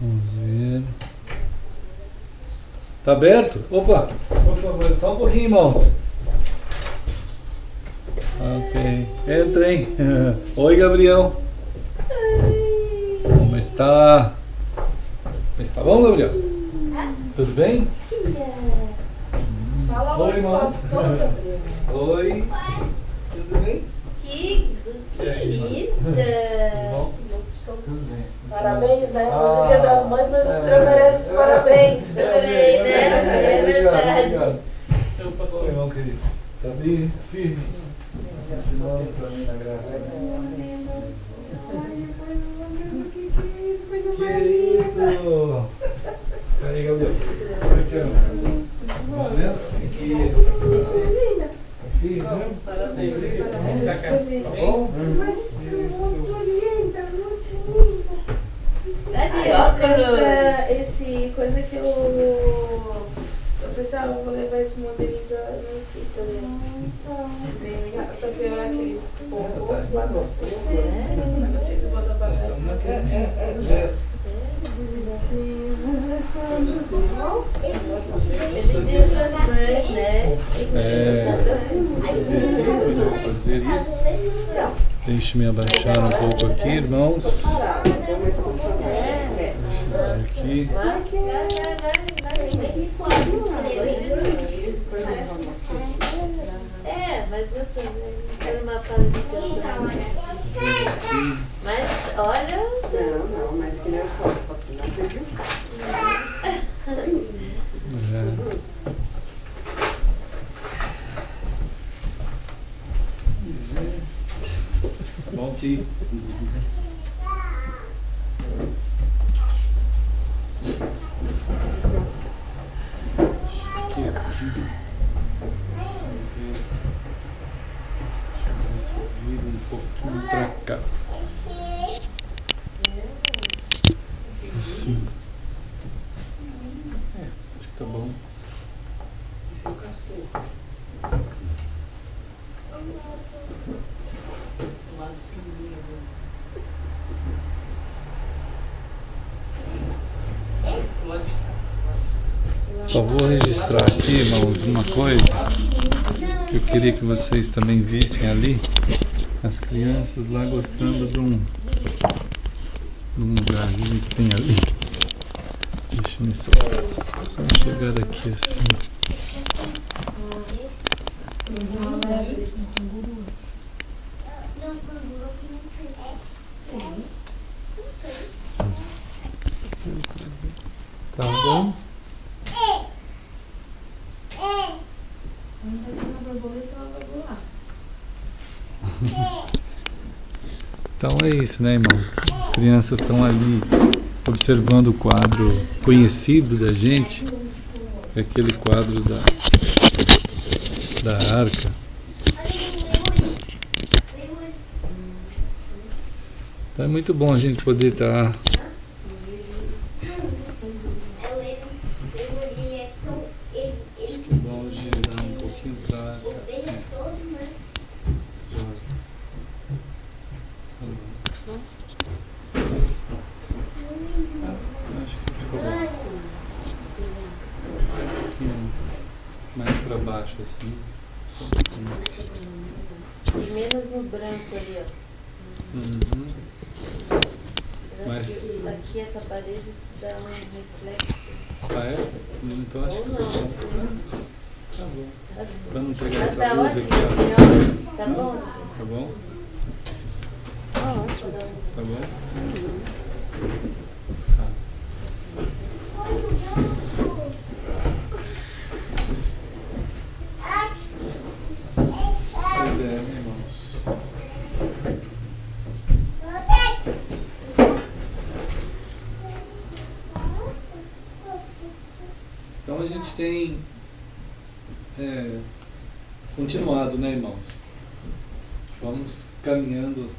Vamos ver. Tá aberto? Opa, por favor, só um pouquinho, irmãos. Ok, entrem. Oi, Gabriel. Como está? Está bom, Gabriel? Tudo bem? Oi, irmãos. Oi. Tudo bem? Que linda! Tudo bem. Parabéns, né? Hoje é o Dia das Mães, mas o senhor merece os parabéns. Também, né? É verdade. Eu passo o irmão, querido. Tá bem firme. Continuando pra mim na graça. Que isso? Peraí, Gabriel. Tá vendo? Aqui. Firme, né? Parabéns. Tá bom? Tá de óculos. Esse coisa que eu pensava, eu vou levar esse modelinho pra Nancy também. Bem legal. Só que é aquele pouco lá no pouco, né? Eu tive que botar pra trás. Feliz Dia das Mães, né? Fazer isso. Deixe-me abaixar um pouco aqui, irmãos. Aqui. Mas eu também quero uma paleta. Mas olha. Não, mas que nem eu falo, porque não acredito. Isso aí. Bom dia. Um pouquinho pra cá. Assim. Acho que tá bom. Só vou registrar aqui, irmãos, uma coisa que eu queria que vocês também vissem ali. As crianças lá gostando de um lugarzinho que tem ali. Deixa eu só chegar aqui assim. Tá bom? Então é isso, né, irmãos? As crianças estão ali observando o quadro conhecido da gente, é aquele quadro da arca. Então é muito bom a gente poder estar vamos girar um pouquinho para cá. Acho que ficou bom. Um pouquinho mais para baixo assim. Só um pouquinho. E menos no branco ali, ó. Uhum. Eu acho que aqui essa parede dá um reflexo. Ah, é? Então acho Ou que não, ficou bom. assim. Tá bom. Assim. Para não pegar Mas essa tá luz ótimo aqui, ó. assim, ó. Tá bom assim? Tá bom? Tá ótimo. Tá bom? Tá. Pois é, meus irmãos. Então a gente tem continuado, né, irmãos? Vamos caminhando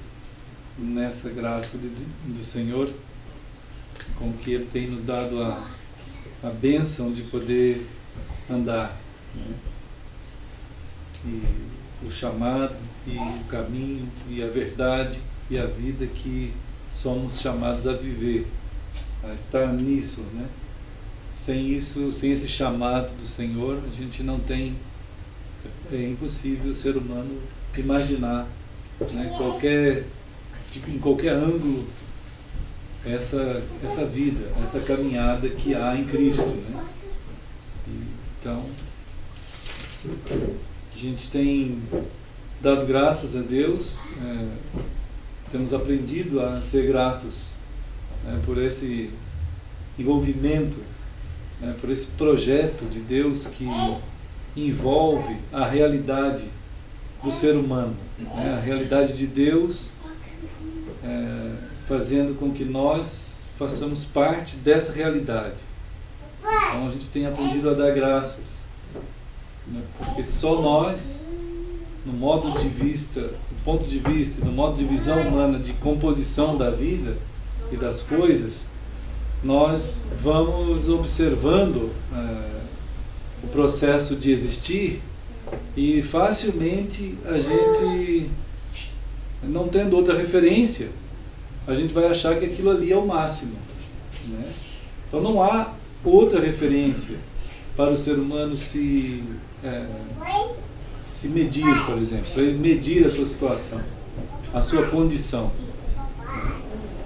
nessa graça do Senhor, com que Ele tem nos dado a bênção de poder andar, né? E o chamado, e o caminho, e a verdade, e a vida que somos chamados a viver, a estar nisso, né? Sem isso, sem esse chamado do Senhor, a gente não tem, é impossível o ser humano imaginar, né, em qualquer ângulo essa vida, essa caminhada que há em Cristo, né? Então, a gente tem dado graças a Deus, temos aprendido a ser gratos, né, por esse envolvimento, né, por esse projeto de Deus que envolve a realidade do ser humano, né, a realidade de Deus, fazendo com que nós façamos parte dessa realidade. Então a gente tem aprendido a dar graças, né, porque só nós, no modo de vista, no ponto de vista, no modo de visão humana de composição da vida e das coisas, nós vamos observando o processo de existir e facilmente a gente, não tendo outra referência, a gente vai achar que aquilo ali é o máximo, né? Então não há outra referência para o ser humano se medir, por exemplo, para ele medir a sua situação, a sua condição.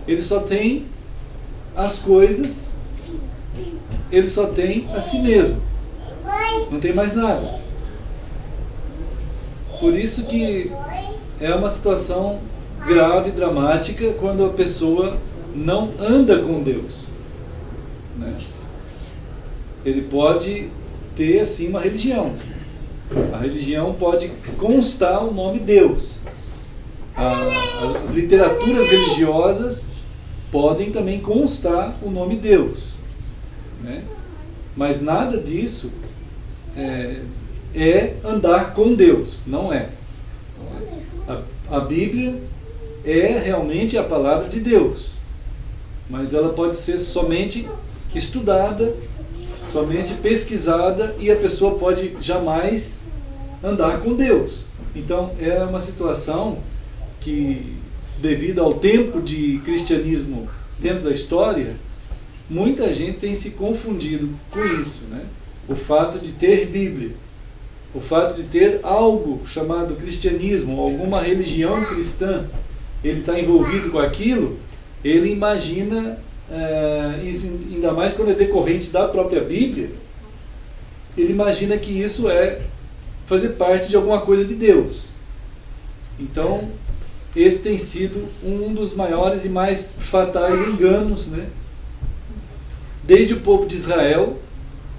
Ele só tem as coisas, ele só tem a si mesmo, não tem mais nada. Por isso que é uma situação grave, dramática, quando a pessoa não anda com Deus, né? Ele pode ter assim uma religião, a religião pode constar o nome Deus, as literaturas religiosas podem também constar o nome Deus, né? Mas nada disso é andar com Deus, não é. A Bíblia é realmente a palavra de Deus, mas ela pode ser somente estudada, somente pesquisada, e a pessoa pode jamais andar com Deus. Então é uma situação que, devido ao tempo de cristianismo dentro da história, muita gente tem se confundido com isso, né? O fato de ter Bíblia, o fato de ter algo chamado cristianismo, alguma religião cristã, ele está envolvido com aquilo, ele imagina, ainda mais quando é decorrente da própria Bíblia, ele imagina que isso é fazer parte de alguma coisa de Deus. Então, esse tem sido um dos maiores e mais fatais enganos, né? Desde o povo de Israel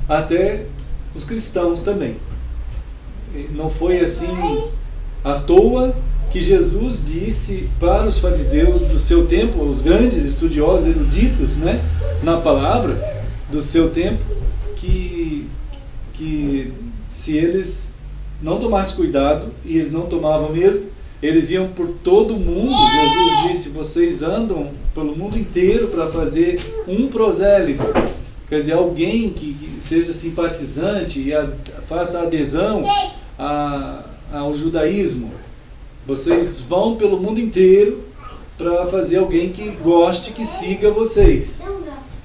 até os cristãos também. Não foi assim à toa que Jesus disse para os fariseus do seu tempo, os grandes estudiosos eruditos, né, na palavra do seu tempo, que se eles não tomassem cuidado, e eles não tomavam mesmo, eles iam por todo o mundo. Jesus disse: vocês andam pelo mundo inteiro para fazer um prosélito, quer dizer, alguém que seja simpatizante e faça adesão ao judaísmo. Vocês vão pelo mundo inteiro para fazer alguém que goste, que siga vocês.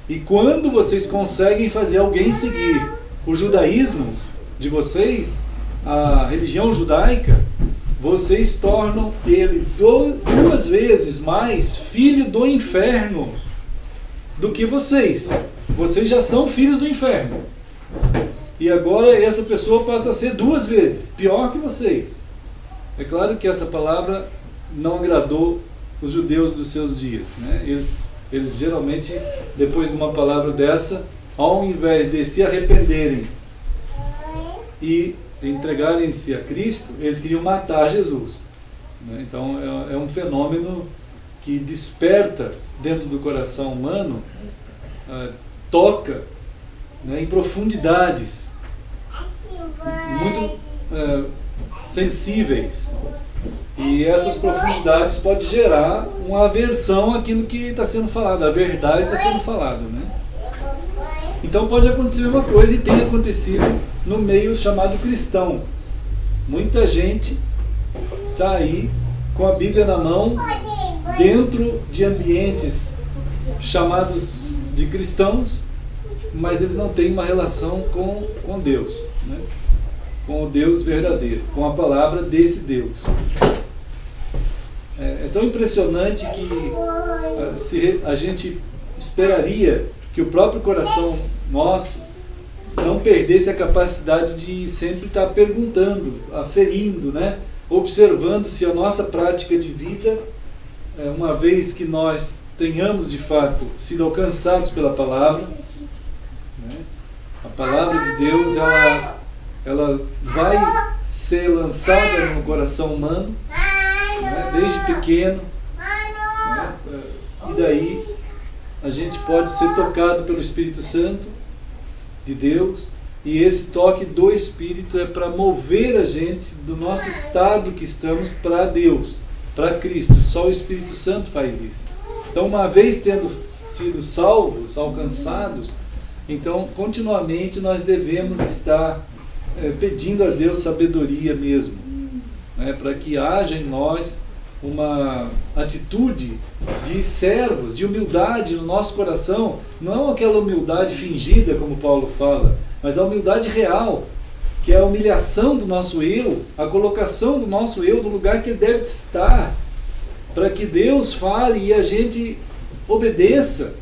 E quando vocês conseguem fazer alguém seguir o judaísmo de vocês, a religião judaica, vocês tornam ele 2 vezes mais filho do inferno do que vocês. Vocês já são filhos do inferno. E agora essa pessoa passa a ser 2 vezes pior que vocês. É claro que essa palavra não agradou os judeus dos seus dias, né? Eles geralmente, depois de uma palavra dessa, ao invés de se arrependerem e entregarem-se a Cristo, eles queriam matar Jesus, né? Então é um fenômeno que desperta dentro do coração humano, toca, né, em profundidades muito sensíveis, e essas profundidades podem gerar uma aversão àquilo que está sendo falado, a verdade está sendo falada, né? Então pode acontecer uma coisa, e tem acontecido no meio chamado cristão. Muita gente está aí com a Bíblia na mão, dentro de ambientes chamados de cristãos, mas eles não têm uma relação com Deus, né? Com o Deus verdadeiro, com a palavra desse Deus. É tão impressionante que a gente esperaria que o próprio coração nosso não perdesse a capacidade de sempre estar perguntando, aferindo, né? Observando se a nossa prática de vida, uma vez que nós tenhamos de fato sido alcançados pela palavra, né? A palavra de Deus ela vai ser lançada no coração humano, né? Desde pequeno, né? E daí a gente pode ser tocado pelo Espírito Santo de Deus, e esse toque do Espírito é para mover a gente do nosso estado que estamos para Deus, para Cristo. Só o Espírito Santo faz isso. Então, uma vez tendo sido salvos, alcançados, então continuamente nós devemos estar pedindo a Deus sabedoria mesmo, né, para que haja em nós uma atitude de servos, de humildade no nosso coração, não aquela humildade fingida, como Paulo fala, mas a humildade real, que é a humilhação do nosso eu, a colocação do nosso eu no lugar que ele deve estar, para que Deus fale e a gente obedeça,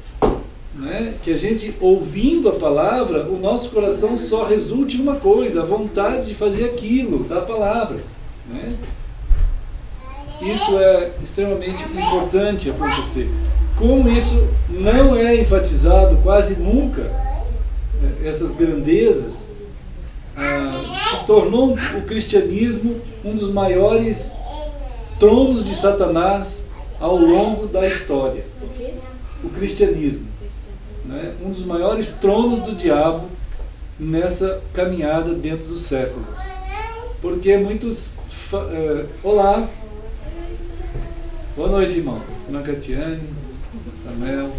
né? Que a gente, ouvindo a palavra, o nosso coração só resulte em uma coisa, a vontade de fazer aquilo da palavra, né? Isso é extremamente importante acontecer. Como isso não é enfatizado quase nunca, essas grandezas, se tornou o cristianismo um dos maiores tronos de Satanás ao longo da história. O cristianismo, né? Um dos maiores tronos do diabo nessa caminhada dentro dos séculos. Porque muitos... Olá! Boa noite, irmãos. Ana Catiane, Samuel.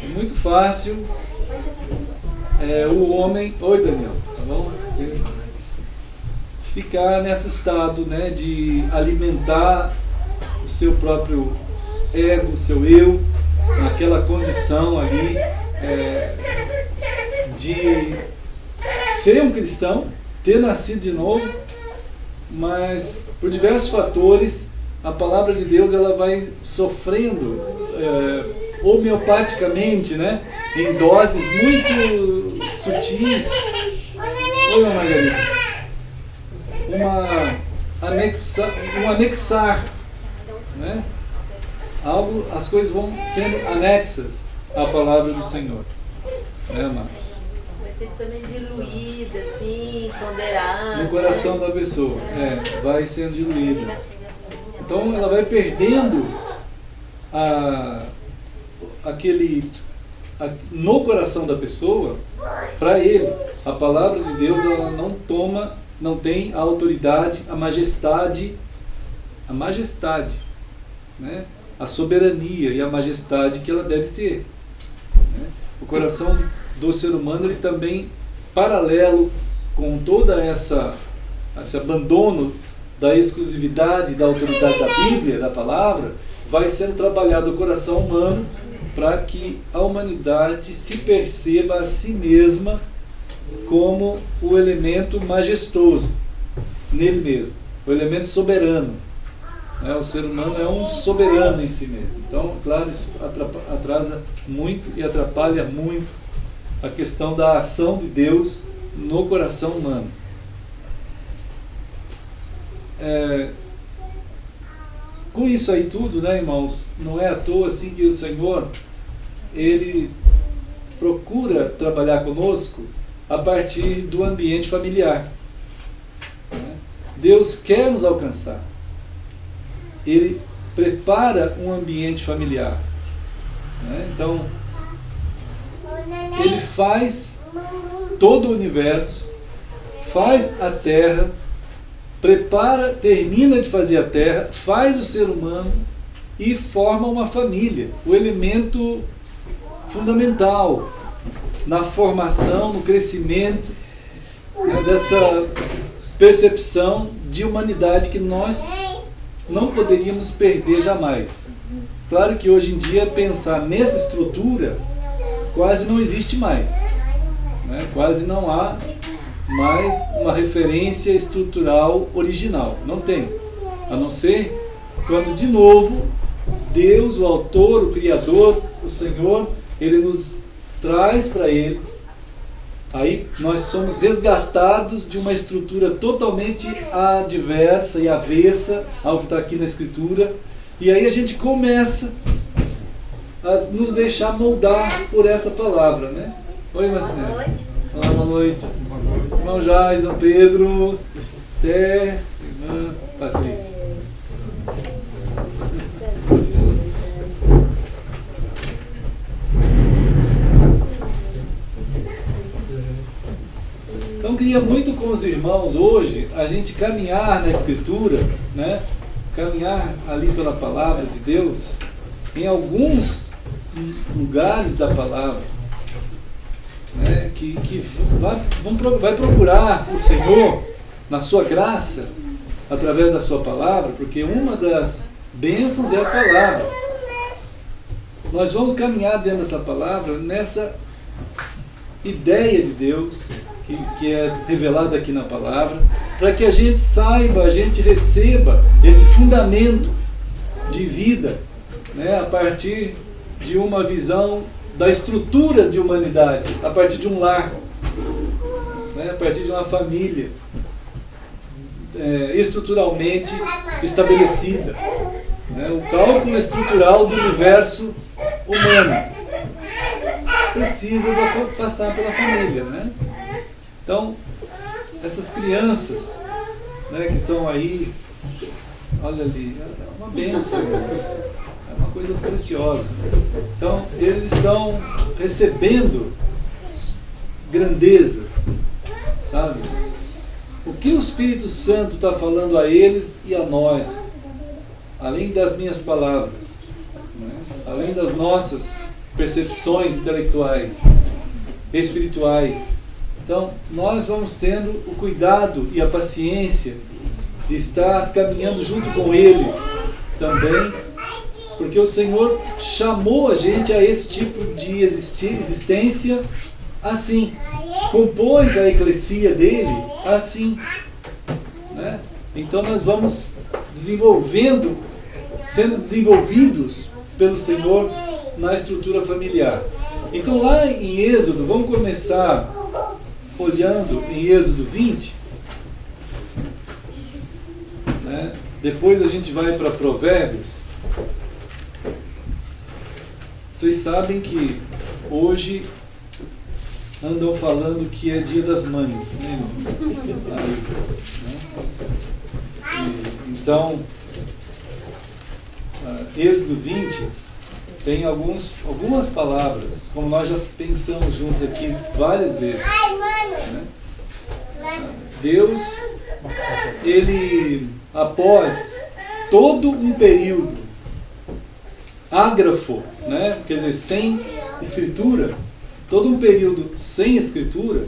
É muito fácil o homem... Oi, Daniel, tá bom? Ficar nesse estado, né, de alimentar o seu próprio ego, o seu eu, naquela condição ali de ser um cristão, ter nascido de novo, mas por diversos fatores a palavra de Deus ela vai sofrendo homeopaticamente, né, em doses muito sutis. Oi, Margarida. Um anexar, né? As coisas vão sendo anexas à palavra do Senhor, né, amados? Vai ser também diluída, assim, ponderada. No coração da pessoa, vai sendo diluída. Então ela vai perdendo no coração da pessoa, para ele, a palavra de Deus ela não tem a autoridade, a majestade, né? A soberania e a majestade que ela deve ter, né? O coração do ser humano ele também, paralelo com toda esse abandono da exclusividade da autoridade da Bíblia, da palavra, vai sendo trabalhado o coração humano para que a humanidade se perceba a si mesma como o elemento majestoso nele mesmo, o elemento soberano. O ser humano é um soberano em si mesmo. Então, claro, isso atrasa muito e atrapalha muito a questão da ação de Deus no coração humano. Com isso aí tudo, né, irmãos, não é à toa assim que o Senhor ele procura trabalhar conosco a partir do ambiente familiar. Deus quer nos alcançar. Ele prepara um ambiente familiar. Então, ele faz todo o universo, faz a terra, termina de fazer a terra, faz o ser humano e forma uma família, o elemento fundamental na formação, no crescimento, né, dessa percepção de humanidade que nós não poderíamos perder jamais. Claro que hoje em dia pensar nessa estrutura quase não existe mais, né? Quase não há mais uma referência estrutural original, não tem, a não ser quando de novo Deus, o autor, o criador, o Senhor, Ele nos traz para Ele. Aí nós somos resgatados de uma estrutura totalmente adversa e avessa ao que está aqui na Escritura, e aí a gente começa a nos deixar moldar por essa palavra, né? Oi, Marcinete. Boa noite. Olá, boa noite. Irmão Jais, São Pedro, Esther, irmã Patrícia. Então queria muito com os irmãos hoje a gente caminhar na Escritura, né? Caminhar ali pela palavra de Deus, em alguns lugares da palavra, né? Que vai procurar o Senhor na sua graça, através da sua palavra, porque uma das bênçãos é a palavra. Nós vamos caminhar dentro dessa palavra, nessa ideia de Deus, que é revelada aqui na palavra, para que a gente saiba, a gente receba esse fundamento de vida, né, a partir de uma visão da estrutura de humanidade, a partir de um lar, né, a partir de uma família estruturalmente estabelecida, né, o cálculo estrutural do universo humano precisa passar pela família, né? Então, essas crianças, né, que estão aí, olha ali, é uma bênção, é uma coisa preciosa. Então, eles estão recebendo grandezas, sabe? O que o Espírito Santo está falando a eles e a nós, além das minhas palavras, né, além das nossas percepções intelectuais, espirituais. Então, nós vamos tendo o cuidado e a paciência de estar caminhando junto com eles também, porque o Senhor chamou a gente a esse tipo de existência assim, compôs a eclesia dele assim, né? Então nós vamos desenvolvendo, sendo desenvolvidos pelo Senhor na estrutura familiar. Então lá em Êxodo, vamos começar olhando em Êxodo 20, né? Depois a gente vai para Provérbios. Vocês sabem que hoje andam falando que é Dia das Mães, né? Então, Êxodo 20 tem algumas palavras, como nós já pensamos juntos aqui várias vezes, né? Deus, Ele, após todo um período ágrafo, né? Quer dizer, sem escritura, todo um período sem escritura,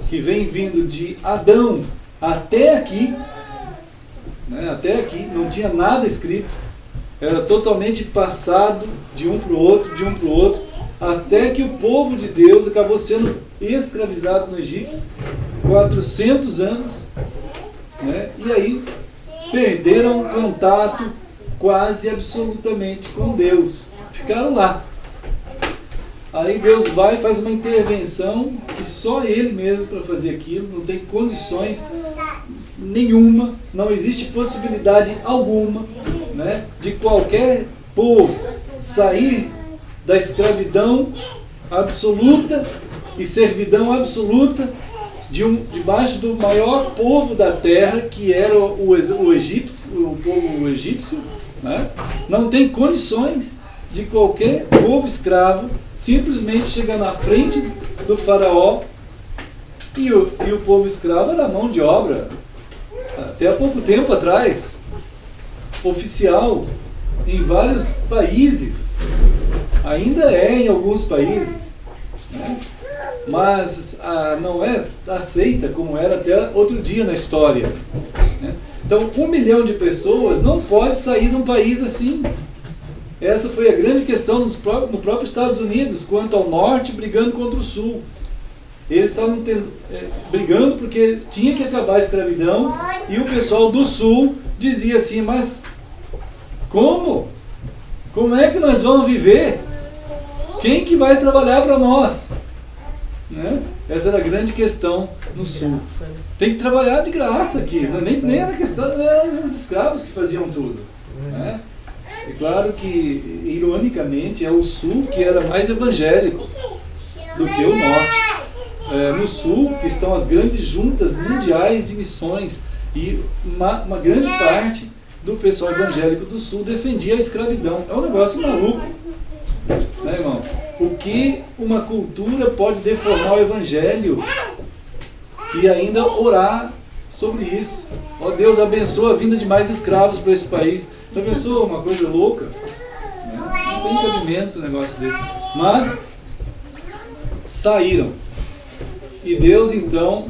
que vem vindo de Adão até aqui, né? Até aqui, não tinha nada escrito, era totalmente passado de um para o outro, até que o povo de Deus acabou sendo escravizado no Egito, 400 anos, né? E aí perderam o contato quase absolutamente com Deus, ficaram lá. Aí Deus vai e faz uma intervenção que só Ele mesmo para fazer aquilo, não tem condições nenhuma, não existe possibilidade alguma, né, de qualquer povo sair da escravidão absoluta e servidão absoluta debaixo do maior povo da terra, que era o egípcio, o povo egípcio, né? Não tem condições de qualquer povo escravo simplesmente chegar na frente do faraó e o povo escravo era mão de obra, até há pouco tempo atrás, oficial em vários países, ainda é em alguns países, né? Mas não é aceita como era até outro dia na história, né? Então, 1 milhão de pessoas não pode sair de um país assim. Essa foi a grande questão no próprio Estados Unidos, quanto ao norte brigando contra o sul. Eles estavam brigando porque tinha que acabar a escravidão, e o pessoal do sul dizia assim, mas como? Como é que nós vamos viver? Quem que vai trabalhar para nós? Né? Essa era a grande questão no sul. Tem que trabalhar de graça aqui. Nem era questão, eram os escravos que faziam tudo. Né? É claro que, ironicamente, é o sul que era mais evangélico do que o norte. No sul que estão as grandes juntas mundiais de missões, e uma grande parte do pessoal evangélico do sul defendia a escravidão. É um negócio maluco, né, irmão? O que uma cultura pode deformar o evangelho e ainda orar sobre isso? Ó Deus, abençoa a vinda de mais escravos para esse país. Já pensou uma coisa louca? Não tem cabimento um negócio desse. Mas saíram. E Deus então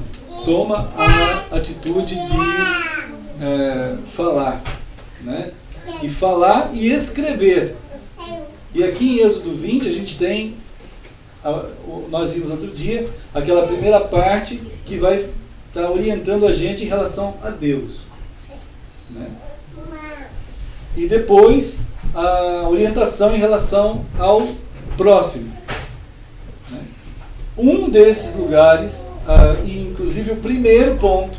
toma a atitude de falar, né? E falar e escrever. E aqui em Êxodo 20 a gente tem, nós vimos outro dia, aquela primeira parte que vai estar orientando a gente em relação a Deus, né? E depois a orientação em relação ao próximo. Um desses lugares, e inclusive o primeiro ponto,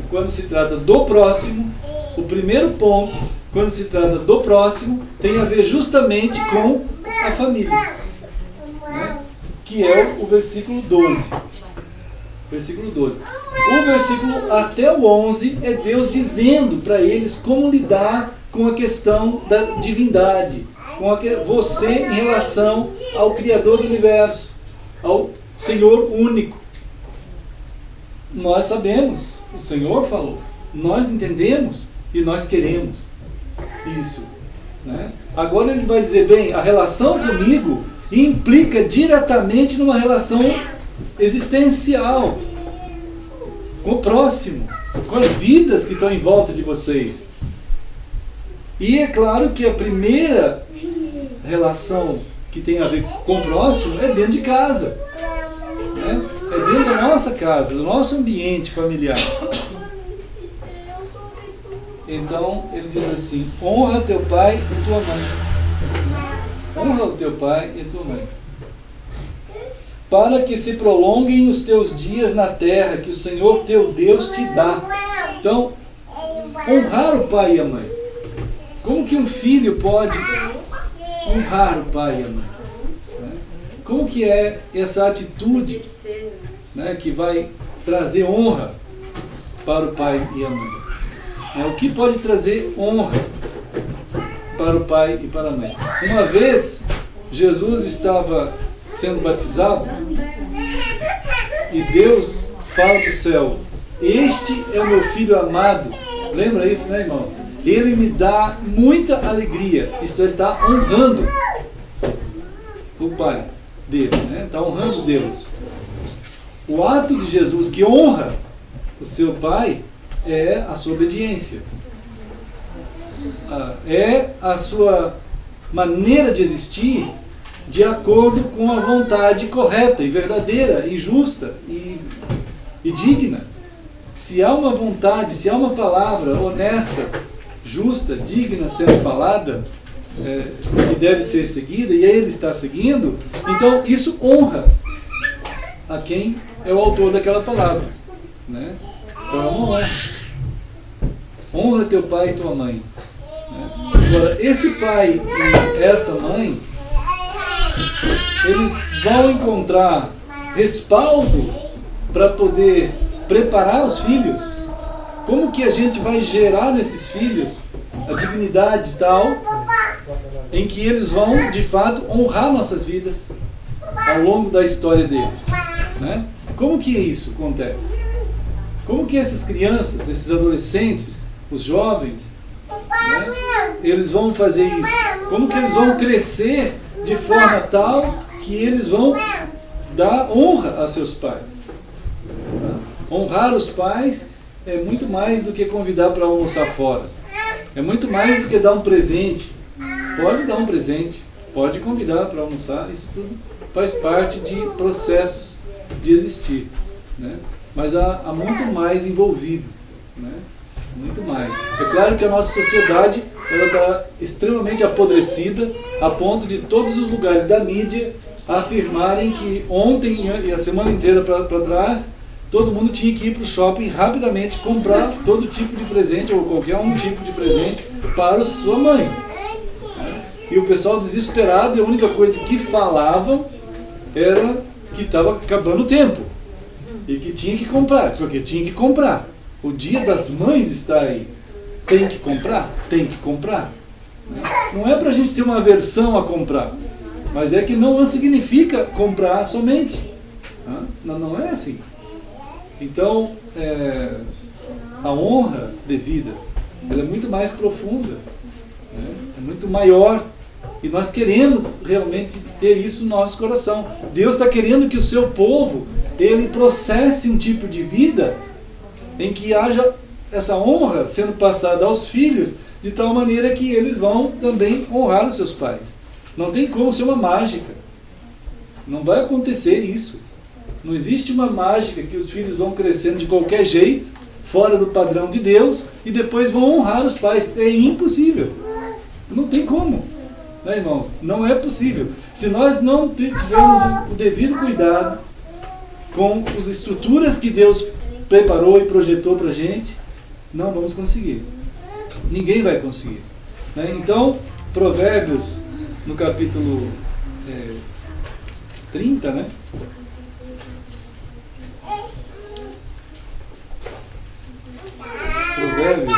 quando se trata do próximo, o primeiro ponto, quando se trata do próximo, tem a ver justamente com a família, né? Que é o versículo 12. Versículo 12. O versículo até o 11 é Deus dizendo para eles como lidar com a questão da divindade, com você em relação ao Criador do Universo, ao Senhor único. Nós sabemos, o Senhor falou, nós entendemos e nós queremos isso, né? Agora ele vai dizer, bem, a relação comigo implica diretamente numa relação existencial com o próximo, com as vidas que estão em volta de vocês. E é claro que a primeira relação que tem a ver com o próximo é dentro de casa, né? É dentro da nossa casa, do nosso ambiente familiar. Então ele diz assim: honra teu pai e tua mãe. Honra o teu pai e tua mãe, para que se prolonguem os teus dias na terra que o Senhor teu Deus te dá. Então, honrar o pai e a mãe. Como que um filho pode honrar o pai e a mãe? Como que é essa atitude, né, que vai trazer honra para o pai e a mãe? O que pode trazer honra para o pai e para a mãe? Uma vez, Jesus estava sendo batizado e Deus fala do céu: este é o meu filho amado. Lembra isso, né, irmãos? Ele me dá muita alegria. Isto, ele está honrando o pai dele, né? Está honrando Deus. O ato de Jesus que honra o seu pai é a sua obediência, é a sua maneira de existir de acordo com a vontade correta e verdadeira e justa e digna. Se há uma vontade, se há uma palavra honesta, justa, digna a ser falada, que deve ser seguida, e ele está seguindo, então isso honra a quem é o autor daquela palavra, né? Então é uma honra. Honra teu pai e tua mãe, né? Agora, esse pai e essa mãe, eles vão encontrar respaldo para poder preparar os filhos. Como que a gente vai gerar nesses filhos a dignidade tal em que eles vão, de fato, honrar nossas vidas ao longo da história deles, né? Como que isso acontece? Como que essas crianças, esses adolescentes, os jovens, né, eles vão fazer isso? Como que eles vão crescer de forma tal que eles vão dar honra a seus pais? Honrar os pais é muito mais do que convidar para almoçar fora. É muito mais do que dar um presente. Pode dar um presente, pode convidar para almoçar, isso tudo faz parte de processos de existir, né? Mas há muito mais envolvido, né? Muito mais. É claro que a nossa sociedade está extremamente apodrecida, a ponto de todos os lugares da mídia afirmarem que ontem e a semana inteira para trás, todo mundo tinha que ir para o shopping rapidamente comprar todo tipo de presente, ou qualquer um tipo de presente, para a sua mãe. E o pessoal desesperado, e a única coisa que falavam era que estava acabando o tempo. E que tinha que comprar, porque tinha que comprar. O Dia das Mães está aí. Tem que comprar? Tem que comprar. Não é para a gente ter uma aversão a comprar, mas é que não significa comprar somente. Não é assim. Então, a honra devida, ela é muito mais profunda, é muito maior. E nós queremos realmente ter isso no nosso coração. Deus está querendo que o seu povo, ele processe um tipo de vida em que haja essa honra sendo passada aos filhos, de tal maneira que eles vão também honrar os seus pais. Não tem como ser uma mágica. Não vai acontecer isso. Não existe uma mágica que os filhos vão crescendo de qualquer jeito, fora do padrão de Deus, e depois vão honrar os pais. É impossível. Não tem como. Né, irmãos? Não é possível. Se nós não tivermos o devido cuidado com as estruturas que Deus preparou e projetou para a gente, não vamos conseguir. Ninguém vai conseguir. Né? Então, Provérbios, no capítulo 30, né? Provérbios.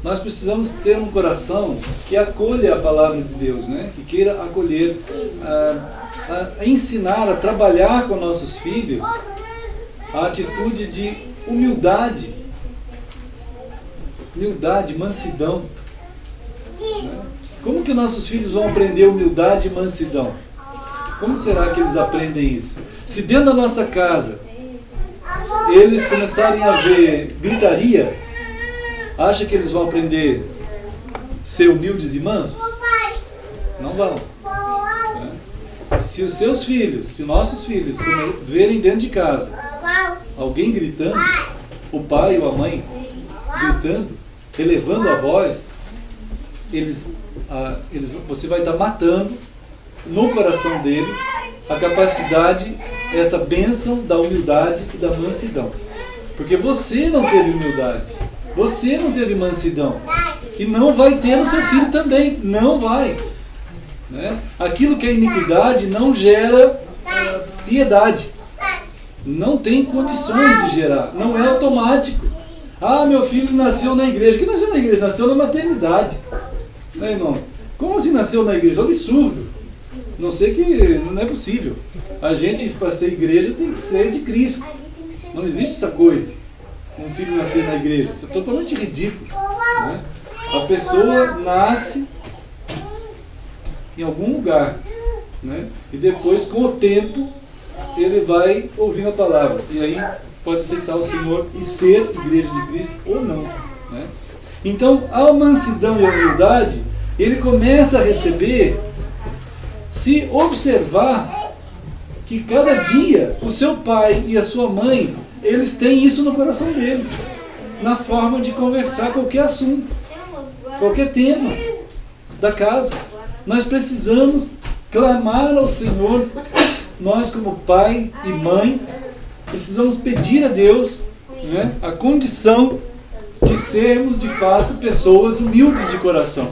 Nós precisamos ter um coração que acolha a palavra de Deus, né? Que queira acolher, a ensinar, a trabalhar com nossos filhos a atitude de humildade, mansidão. Né? Como que nossos filhos vão aprender humildade e mansidão? Como será que eles aprendem isso? Se dentro da nossa casa eles começarem a ver gritaria, acha que eles vão aprender a ser humildes e mansos? Não vão. Se os seus filhos, se nossos filhos verem dentro de casa alguém gritando, o pai ou a mãe gritando, elevando a voz, você vai estar matando no coração deles a capacidade, essa bênção da humildade e da mansidão. Porque você não teve humildade, você não teve mansidão, e não vai ter no seu filho também, não vai. Né? Aquilo que é iniquidade não gera piedade, não tem condições de gerar, não é automático. Ah, meu filho nasceu na igreja. Que nasceu na igreja? Nasceu na maternidade. Né, irmão? Como assim nasceu na igreja? É um absurdo. Não sei que não é possível. A gente, para ser igreja, tem que ser de Cristo. Não existe essa coisa. Um filho nascer na igreja. Isso é totalmente ridículo. Né? A pessoa nasce em algum lugar. Né? E depois, com o tempo, ele vai ouvindo a palavra. E aí pode aceitar o Senhor e ser igreja de Cristo ou não. Né? Então, a mansidão e a humildade, ele começa a receber, se observar que cada dia o seu pai e a sua mãe, eles têm isso no coração deles, na forma de conversar qualquer assunto, qualquer tema da casa. Nós precisamos clamar ao Senhor, nós como pai e mãe, precisamos pedir a Deus, né, a condição de sermos de fato pessoas humildes de coração,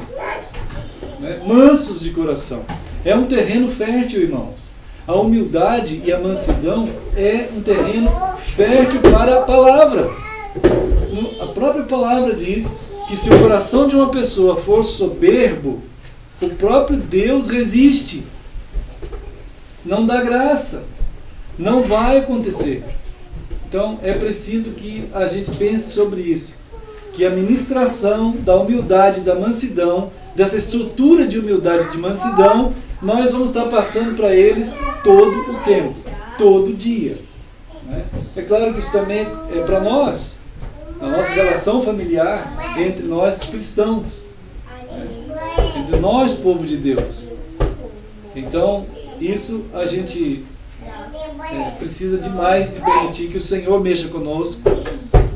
né, mansos de coração. É um terreno fértil, irmãos. A humildade e a mansidão é um terreno fértil para a palavra. A própria palavra diz que se o coração de uma pessoa for soberbo, o próprio Deus resiste. Não dá graça. Não vai acontecer. Então é preciso que a gente pense sobre isso. que a ministração da humildade, da mansidão, dessa estrutura de humildade e de mansidão, nós vamos estar passando para eles todo o tempo, todo dia. Né? É claro que isso também é para nós, a nossa relação familiar entre nós cristãos, né? Entre nós, povo de Deus. Então, isso a gente precisa demais de permitir que o Senhor mexa conosco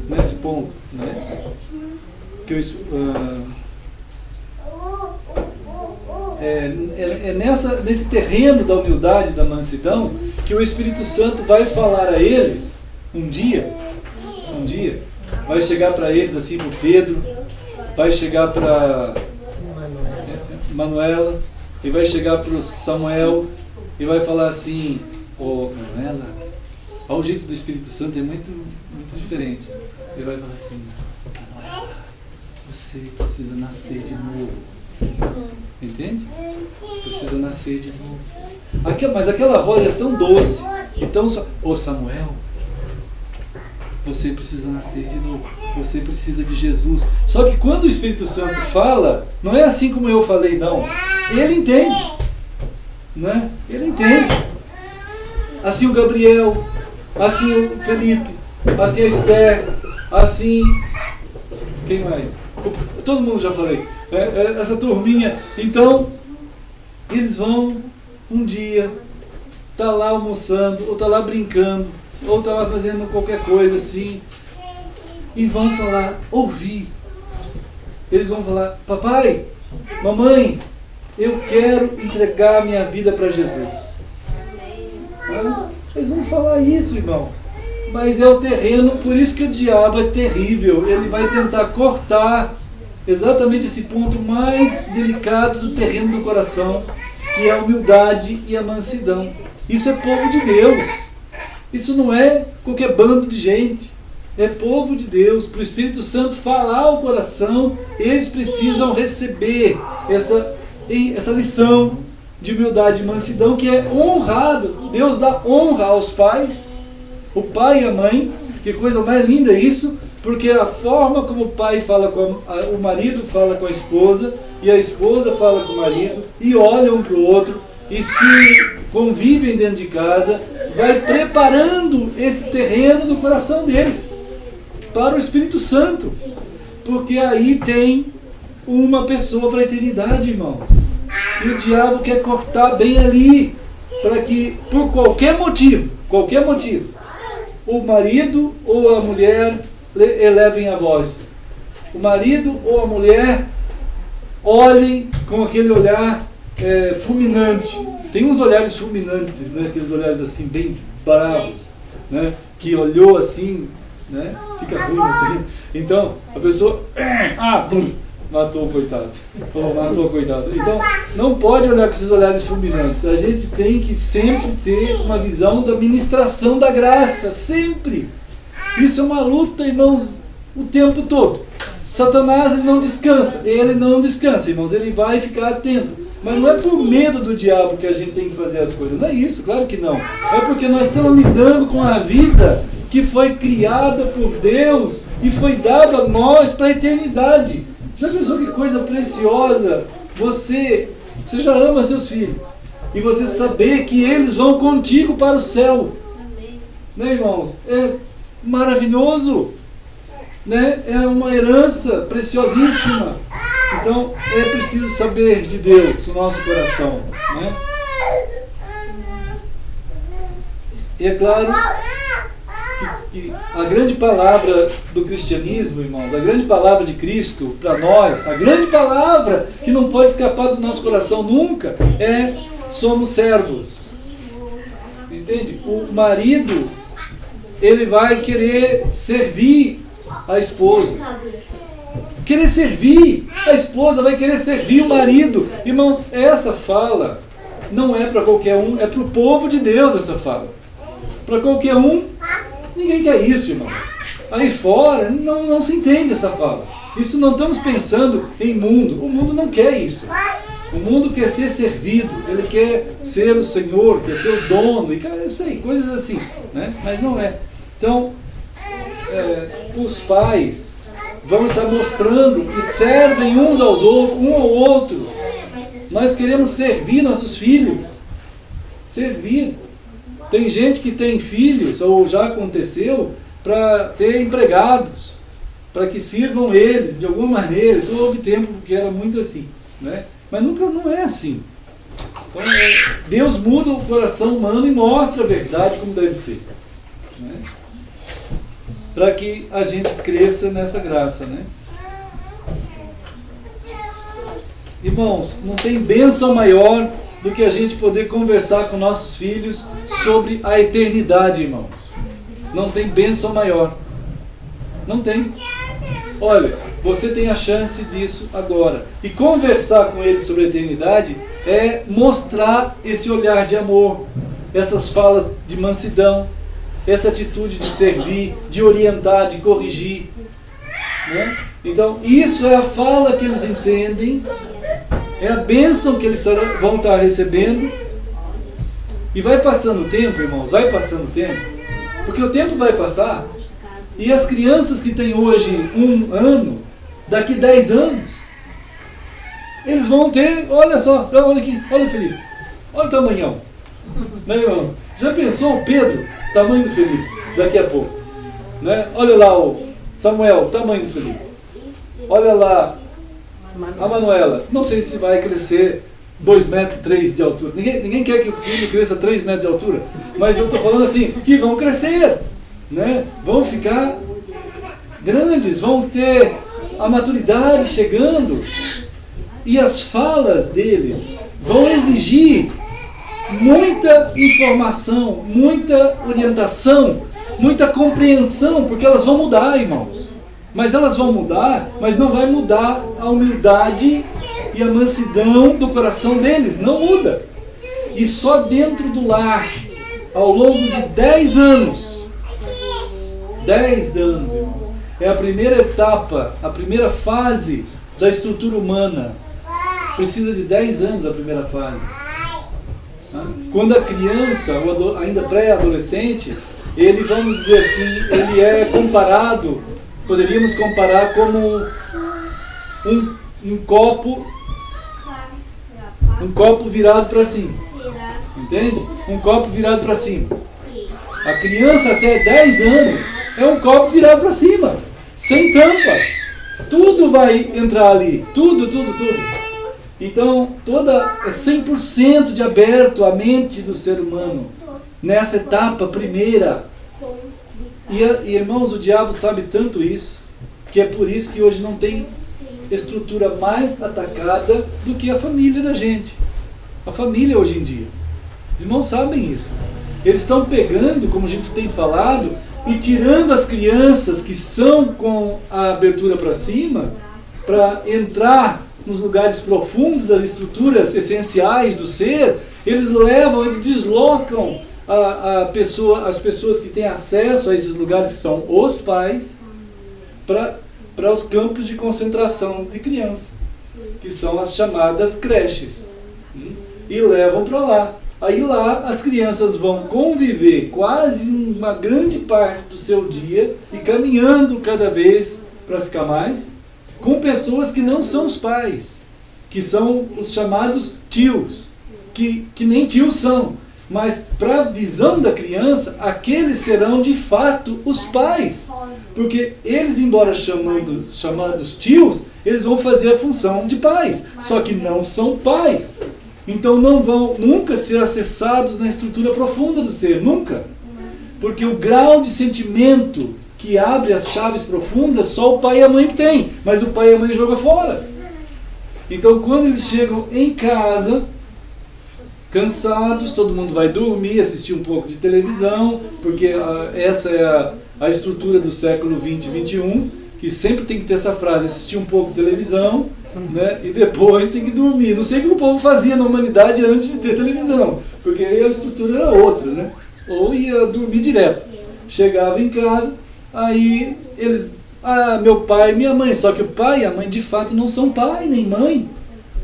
nesse ponto, né? Que nesse terreno da humildade, da mansidão, que o Espírito Santo vai falar a eles um dia, vai chegar para eles assim, para o Pedro, vai chegar para Manuela, e vai chegar para o Samuel, e vai falar assim: ô Manuela, olha o jeito do Espírito Santo, é muito, muito diferente. Ele vai falar assim: Manuela, você precisa nascer de novo. Entende? Você precisa nascer de novo. Mas aquela voz é tão doce. Então, ô Samuel, você precisa nascer de novo. Você precisa de Jesus. Só que quando o Espírito Santo fala, não é assim como eu falei, não. Ele entende. Né? Ele entende. Assim o Gabriel, assim o Felipe, assim a Esther, assim... Quem mais? Todo mundo já falei. Essa turminha. Então, eles vão um dia tá lá almoçando, ou tá lá brincando, ou tá lá fazendo qualquer coisa assim, e vão falar, ouvir. Eles vão falar: papai, mamãe, eu quero entregar minha vida para Jesus. Eles vão falar isso, irmão. Mas é o terreno, por isso que o diabo é terrível. Ele vai tentar cortar exatamente esse ponto mais delicado do terreno do coração, que é a humildade e a mansidão. Isso é povo de Deus. Isso não é qualquer bando de gente. É povo de Deus. Para o Espírito Santo falar ao coração, eles precisam receber essa lição de humildade e mansidão, que é honrado. Deus dá honra aos pais, o pai e a mãe. Que coisa mais linda isso, porque a forma como o pai fala o marido fala com a esposa, e a esposa fala com o marido, e olham um para o outro, e se convivem dentro de casa, vai preparando esse terreno do coração deles para o Espírito Santo, porque aí tem uma pessoa para a eternidade, irmão. E o diabo quer cortar bem ali, para que, por qualquer motivo, o marido ou a mulher elevem a voz. O marido ou a mulher olhem com aquele olhar fulminante. Tem uns olhares fulminantes, né? Aqueles olhares assim, bem bravos, né? Que olhou assim, né? Fica ruim. Né? Então, a pessoa... matou o coitado. Matou o coitado. Então, não pode olhar com esses olhares fulminantes. A gente tem que sempre ter uma visão da ministração da graça. Sempre. Isso é uma luta, irmãos, o tempo todo. Satanás, ele não descansa. Ele não descansa, irmãos. Ele vai ficar atento. Mas não é por medo do diabo que a gente tem que fazer as coisas. Não é isso, claro que não. É porque nós estamos lidando com a vida que foi criada por Deus e foi dada a nós para a eternidade. Já pensou que coisa preciosa? Você já ama seus filhos. E você saber que eles vão contigo para o céu. Amém. Né, irmãos? É maravilhoso. Né? É uma herança preciosíssima. Então, é preciso saber de Deus, o nosso coração. Né? E é claro que a grande palavra do cristianismo, irmãos, a grande palavra de Cristo para nós, a grande palavra que não pode escapar do nosso coração nunca, é: somos servos. Entende? O marido, ele vai querer servir a esposa. Querer servir a esposa, vai querer servir o marido. Irmãos, essa fala não é para qualquer um, é para o povo de Deus essa fala. Para qualquer um, ninguém quer isso, irmão. Aí fora, não se entende essa fala. Isso não estamos pensando em mundo. O mundo não quer isso. O mundo quer ser servido. Ele quer ser o Senhor, quer ser o dono. E isso aí, coisas assim. Né? Mas não é. Então, os pais, vão estar mostrando que servem uns aos outros, um ao outro. Nós queremos servir nossos filhos. Servir. Tem gente que tem filhos, ou já aconteceu, para ter empregados, para que sirvam eles de alguma maneira. Isso houve tempo que era muito assim, né? Mas nunca não é assim. Então, Deus muda o coração humano e mostra a verdade como deve ser, né? Para que a gente cresça nessa graça, né? Irmãos, não tem bênção maior do que a gente poder conversar com nossos filhos sobre a eternidade, irmãos. Não tem bênção maior. Não tem. Olha, você tem a chance disso agora. E conversar com eles sobre a eternidade é mostrar esse olhar de amor, essas falas de mansidão, essa atitude de servir, de orientar, de corrigir, né? Então, isso é a fala que eles entendem, é a bênção que eles vão estar recebendo. E vai passando o tempo, irmãos, vai passando o tempo, porque o tempo vai passar, e as crianças que têm hoje 1 ano, daqui 10 anos, eles vão ter, olha só, olha aqui, olha o Felipe, olha o tamanhão, né, irmão? Já pensou o Pedro, tamanho do Felipe, daqui a pouco, né? Olha lá o Samuel, o tamanho do Felipe, olha lá a Manuela, não sei se vai crescer 2,3 metros de altura, ninguém quer que o filho cresça 3 metros de altura, mas eu estou falando assim, que vão crescer, né? Vão ficar grandes, vão ter a maturidade chegando, e as falas deles vão exigir muita informação, muita orientação, muita compreensão, porque elas vão mudar, irmãos. Mas elas vão mudar, mas não vai mudar a humildade e a mansidão do coração deles, não muda. E só dentro do lar, ao longo de 10 anos, 10 anos, irmãos, é a primeira etapa, a primeira fase da estrutura humana. Precisa de 10 anos a primeira fase. Quando a criança, ou ainda pré-adolescente, ele, vamos dizer assim, ele é comparado, poderíamos comparar como um copo virado para cima. Entende? Um copo virado para cima. A criança até 10 anos é um copo virado para cima, sem tampa. Tudo vai entrar ali, tudo. Então, é 100% de aberto a mente do ser humano nessa etapa primeira. E, irmãos, o diabo sabe tanto isso, que é por isso que hoje não tem estrutura mais atacada do que a família da gente. A família hoje em dia. Os irmãos sabem isso. Eles estão pegando, como a gente tem falado, e tirando as crianças que são com a abertura para cima, para entrar nos lugares profundos das estruturas essenciais do ser. Eles deslocam as pessoas que têm acesso a esses lugares, que são os pais, para os campos de concentração de criança, que são as chamadas creches, e levam para lá. Aí lá as crianças vão conviver quase uma grande parte do seu dia, e caminhando cada vez para ficar mais, com pessoas que não são os pais, que são os chamados tios, que nem tios são, mas para a visão da criança, aqueles serão de fato os pais, porque eles, embora chamados tios, eles vão fazer a função de pais, só que não são pais. Então não vão nunca ser acessados na estrutura profunda do ser, nunca. Porque o grau de sentimento que abre as chaves profundas, só o pai e a mãe tem, mas o pai e a mãe jogam fora. Então quando eles chegam em casa, cansados, todo mundo vai dormir, assistir um pouco de televisão, porque essa é a estrutura do século 20 e 21, que sempre tem que ter essa frase, assistir um pouco de televisão, né, e depois tem que dormir. Não sei o que o povo fazia na humanidade antes de ter televisão, porque aí a estrutura era outra, né? Ou ia dormir direto. Chegava em casa, aí eles, meu pai e minha mãe, só que o pai e a mãe de fato não são pai nem mãe,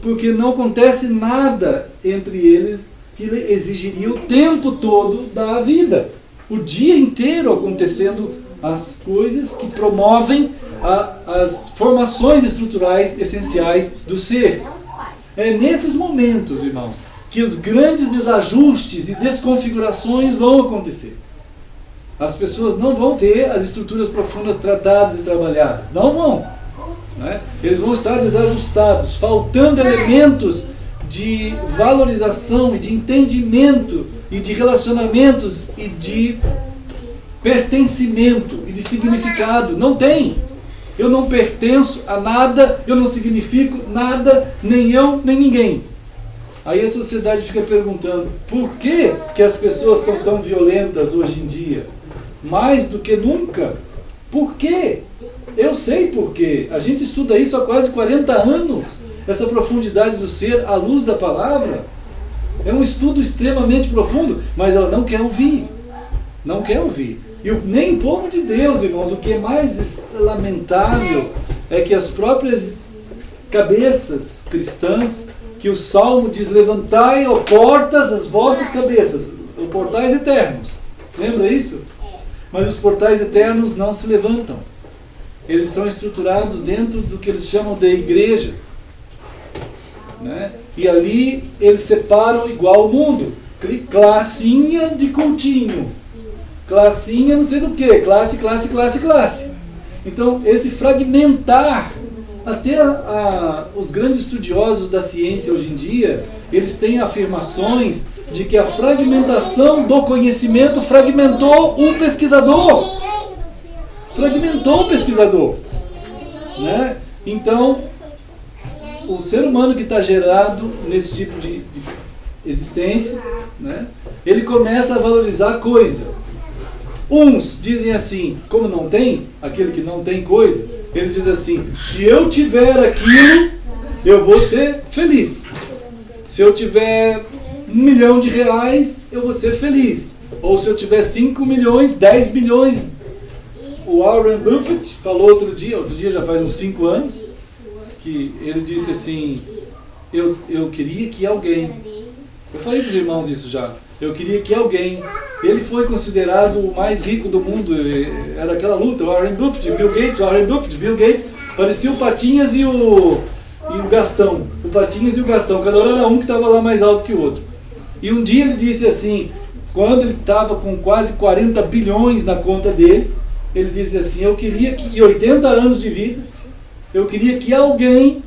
porque não acontece nada entre eles que exigiria o tempo todo da vida, o dia inteiro acontecendo as coisas que promovem as formações estruturais essenciais do ser. É nesses momentos, irmãos, que os grandes desajustes e desconfigurações vão acontecer. As pessoas não vão ter as estruturas profundas tratadas e trabalhadas. Não vão. Né? Eles vão estar desajustados, faltando elementos de valorização e de entendimento e de relacionamentos e de pertencimento e de significado. Não tem. Eu não pertenço a nada, eu não significo nada, nem eu, nem ninguém. Aí a sociedade fica perguntando, por que que as pessoas estão tão violentas hoje em dia? Mais do que nunca? Por quê? Eu sei por quê. A gente estuda isso há quase 40 anos. Essa profundidade do ser à luz da palavra. É um estudo extremamente profundo, mas ela não quer ouvir. Não quer ouvir. E nem o povo de Deus, irmãos, o que é mais lamentável é que as próprias cabeças cristãs, que o Salmo diz, levantai, ó portas, as vossas cabeças, os portais eternos. Lembra isso? Mas os portais eternos não se levantam. Eles estão estruturados dentro do que eles chamam de igrejas. Né? E ali eles separam igual o mundo. Classinha de cultinho. Classinha não sei do que. Classe, classe, classe, classe. Então, esse fragmentar, até os grandes estudiosos da ciência hoje em dia, eles têm afirmações de que a fragmentação do conhecimento fragmentou o pesquisador. Fragmentou o pesquisador. Né? Então, o ser humano que está gerado nesse tipo de existência, né, ele começa a valorizar coisa. Uns dizem assim, como não tem, aquele que não tem coisa, ele diz assim, se eu tiver aquilo, eu vou ser feliz. Se eu tiver R$1 milhão, eu vou ser feliz. Ou se eu tiver 5 milhões, 10 milhões. O Warren Buffett falou outro dia já faz uns 5 anos, que ele disse assim, eu queria que alguém, eu falei para os irmãos isso já, eu queria que alguém, ele foi considerado o mais rico do mundo, era aquela luta, Warren Buffett, Bill Gates, parecia o Patinhas e o Gastão, cada hora era um que estava lá mais alto que o outro. E um dia ele disse assim, quando ele estava com quase 40 bilhões na conta dele, ele disse assim, eu queria que, em 80 anos de vida, eu queria que alguém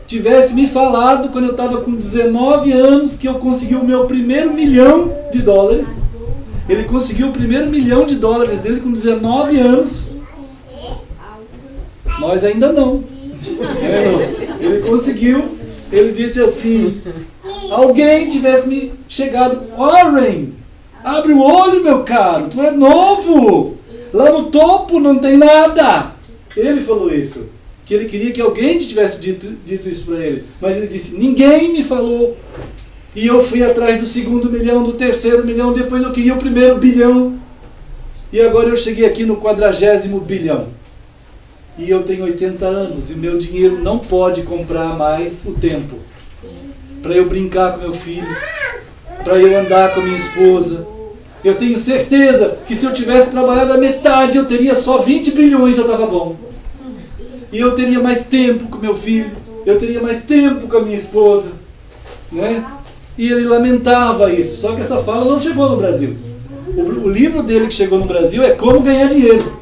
tivesse me falado, quando eu estava com 19 anos, que eu consegui o meu primeiro $1 milhão. Ele conseguiu o primeiro $1 milhão dele com 19 anos. Nós ainda não. Ele conseguiu, ele disse assim, alguém tivesse me chegado, Warren, abre o olho, meu caro, tu é novo, lá no topo não tem nada. Ele falou isso, que ele queria que alguém tivesse dito isso para ele, mas ele disse, ninguém me falou. E eu fui atrás do segundo $1 milhão, do terceiro $1 milhão, depois eu queria o primeiro $1 bilhão. E agora eu cheguei aqui no 40º bilhão. E eu tenho 80 anos e meu dinheiro não pode comprar mais o tempo. Para eu brincar com meu filho, para eu andar com a minha esposa. Eu tenho certeza que se eu tivesse trabalhado a metade, eu teria só 20 bilhões, já estava bom. E eu teria mais tempo com meu filho, eu teria mais tempo com a minha esposa. Né? E ele lamentava isso, só que essa fala não chegou no Brasil. O livro dele que chegou no Brasil é Como Ganhar Dinheiro.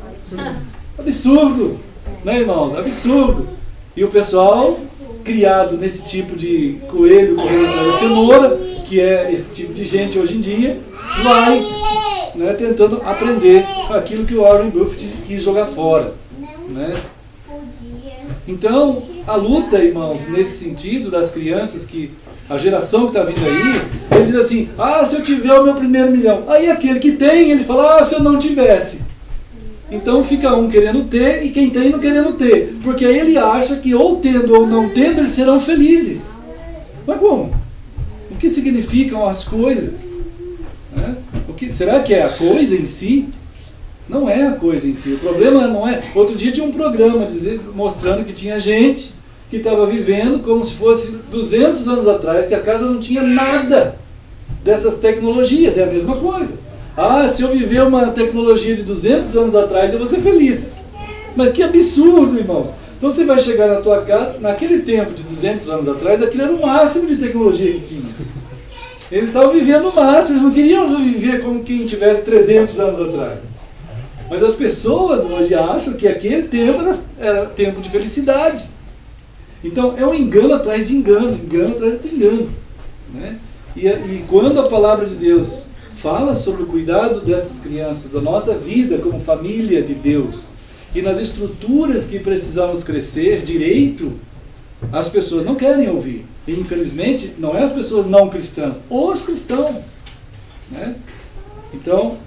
Absurdo, né, irmãos? Absurdo. E o pessoal, criado nesse tipo de coelho correndo atrás da cenoura, que é esse tipo de gente hoje em dia, vai, né, tentando aprender aquilo que o Warren Buffett quis jogar fora. Né? Então, a luta, irmãos, nesse sentido das crianças, que a geração que está vindo aí, ele diz assim, se eu tiver o meu primeiro $1 milhão. Aí aquele que tem, ele fala, se eu não tivesse. Então fica um querendo ter e quem tem não querendo ter. Porque aí ele acha que ou tendo ou não tendo, eles serão felizes. Mas como? O que significam as coisas? Né? Será que é a coisa em si? Não é a coisa em si. O problema não é... Outro dia tinha um programa mostrando que tinha gente que estava vivendo como se fosse 200 anos atrás, que a casa não tinha nada dessas tecnologias. É a mesma coisa. Ah, se eu viver uma tecnologia de 200 anos atrás, eu vou ser feliz. Mas que absurdo, irmãos. Então você vai chegar na tua casa, naquele tempo de 200 anos atrás, aquilo era o máximo de tecnologia que tinha. Eles estavam vivendo o máximo, eles não queriam viver como quem tivesse 300 anos atrás. Mas as pessoas hoje acham que aquele tempo era tempo de felicidade. Então é um engano atrás de engano, engano atrás de engano. Né? E quando a palavra de Deus fala sobre o cuidado dessas crianças, da nossa vida como família de Deus, e nas estruturas que precisamos crescer direito, as pessoas não querem ouvir. E infelizmente não é as pessoas não cristãs, os cristãos. Né? Então,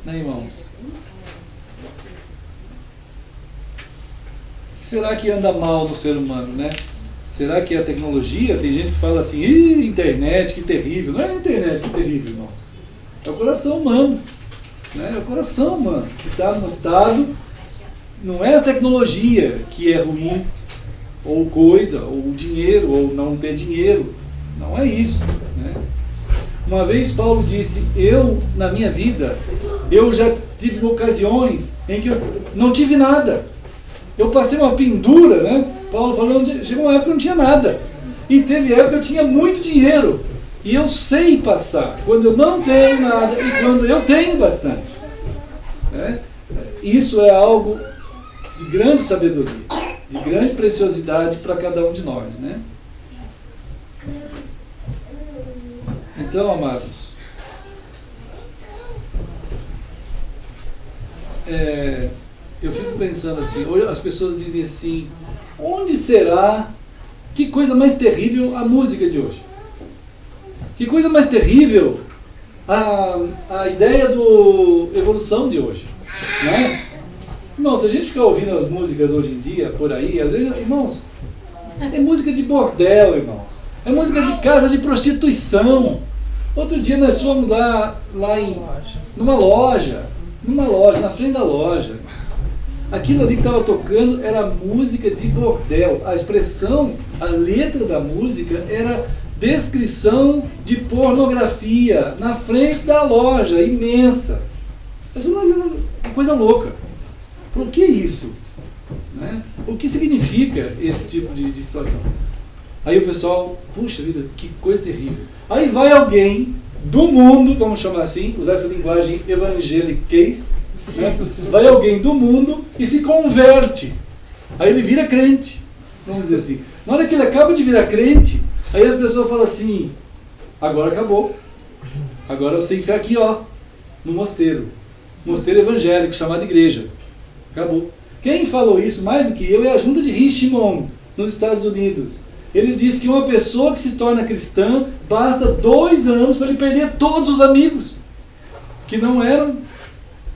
né, irmãos? O que será que anda mal no ser humano, né? Será que é a tecnologia? Tem gente que fala assim, internet, que terrível. Não é a internet que terrível, irmãos. É o coração humano. Né? É o coração humano que está no estado. Não é a tecnologia que é ruim, ou coisa, ou dinheiro, ou não ter dinheiro. Não é isso. Né? Uma vez Paulo disse, na minha vida, eu já tive ocasiões em que eu não tive nada. Eu passei uma pendura, né? Paulo falando, chegou uma época que eu não tinha nada. E teve época que eu tinha muito dinheiro. E eu sei passar quando eu não tenho nada e quando eu tenho bastante. Né? Isso é algo de grande sabedoria, de grande preciosidade para cada um de nós. Né? Então, amados, eu fico pensando assim, hoje as pessoas dizem assim, onde será, que coisa mais terrível a música de hoje? Que coisa mais terrível a ideia do evolução de hoje? Né? Irmãos, se a gente ficar ouvindo as músicas hoje em dia, por aí, às vezes, irmãos, é música de bordel, irmãos. É música de casa de prostituição. Outro dia nós fomos numa loja, na frente da loja. Aquilo ali que estava tocando era música de bordel. A expressão, a letra da música era descrição de pornografia na frente da loja, imensa. Isso é uma coisa louca. O que é isso? Né? O que significa esse tipo de situação? Aí o pessoal, puxa vida, que coisa terrível. Aí vai alguém do mundo, vamos chamar assim, usar essa linguagem evangeliquez, né? Vai alguém do mundo e se converte. Aí ele vira crente, vamos dizer assim. Na hora que ele acaba de virar crente, aí as pessoas falam assim, agora acabou. Agora você tem que ficar aqui, ó, no mosteiro. Mosteiro evangélico, chamado igreja. Acabou. Quem falou isso mais do que eu é a junta de Richmond, nos Estados Unidos. Ele diz que uma pessoa que se torna cristã, basta 2 anos para ele perder todos os amigos que não eram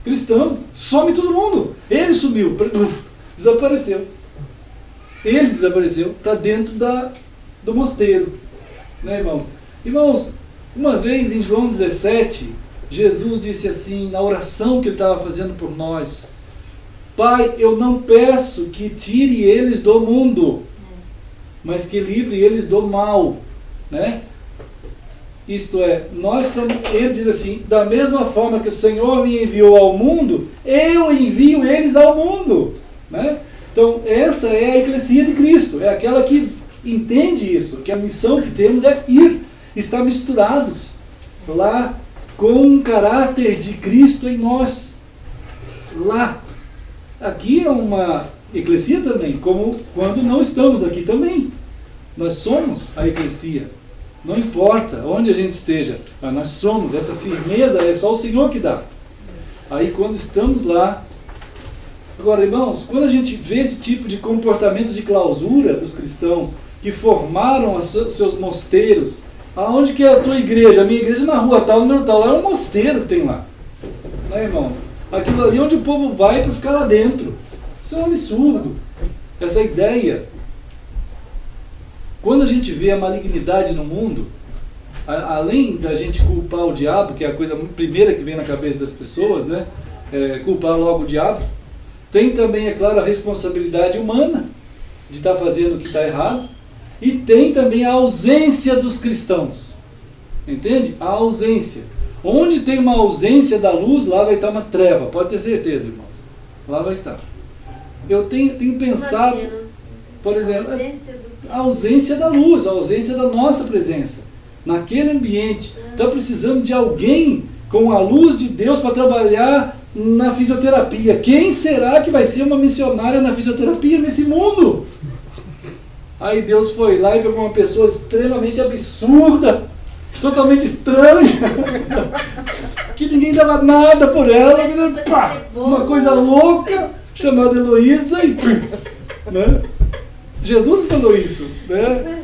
cristãos. Some todo mundo. Ele sumiu, desapareceu. Ele desapareceu para dentro do mosteiro. Né, irmãos? Irmãos, uma vez em João 17, Jesus disse assim, na oração que ele estava fazendo por nós, Pai, eu não peço que tire eles do mundo, mas que livre eles do mal. Né? Isto é, ele diz assim, da mesma forma que o Senhor me enviou ao mundo, eu envio eles ao mundo. Né? Então, essa é a Eclesia de Cristo, é aquela que entende isso, que a missão que temos é ir, estar misturados lá com o caráter de Cristo em nós. Lá. Aqui é uma eclesia também, como quando não estamos aqui também. Nós somos a eclesia. Não importa onde a gente esteja, mas nós somos. Essa firmeza é só o Senhor que dá. Aí quando estamos lá... Agora, irmãos, quando a gente vê esse tipo de comportamento de clausura dos cristãos que formaram seus mosteiros, aonde que é a tua igreja? A minha igreja na rua tal, número tal, lá é um mosteiro que tem lá. Né, irmãos? Aquilo ali onde o povo vai para ficar lá dentro. Isso é um absurdo. Essa ideia. Quando a gente vê a malignidade no mundo, além da gente culpar o diabo, que é a coisa primeira que vem na cabeça das pessoas, né? Culpar logo o diabo, tem também, é claro, a responsabilidade humana de estar fazendo o que está errado, e tem também a ausência dos cristãos. Entende? A ausência. Onde tem uma ausência da luz, lá vai estar uma treva. Pode ter certeza, irmãos. Lá vai estar. Eu tenho pensado, por exemplo, a ausência da luz, a ausência da nossa presença naquele ambiente. Está precisando de alguém com a luz de Deus para trabalhar na fisioterapia. Quem será que vai ser uma missionária na fisioterapia nesse mundo? Aí Deus foi lá e pegou uma pessoa extremamente absurda, totalmente estranha, que ninguém dava nada por ela, pá, uma coisa louca, chamada Heloísa, e né? Jesus falou isso, né?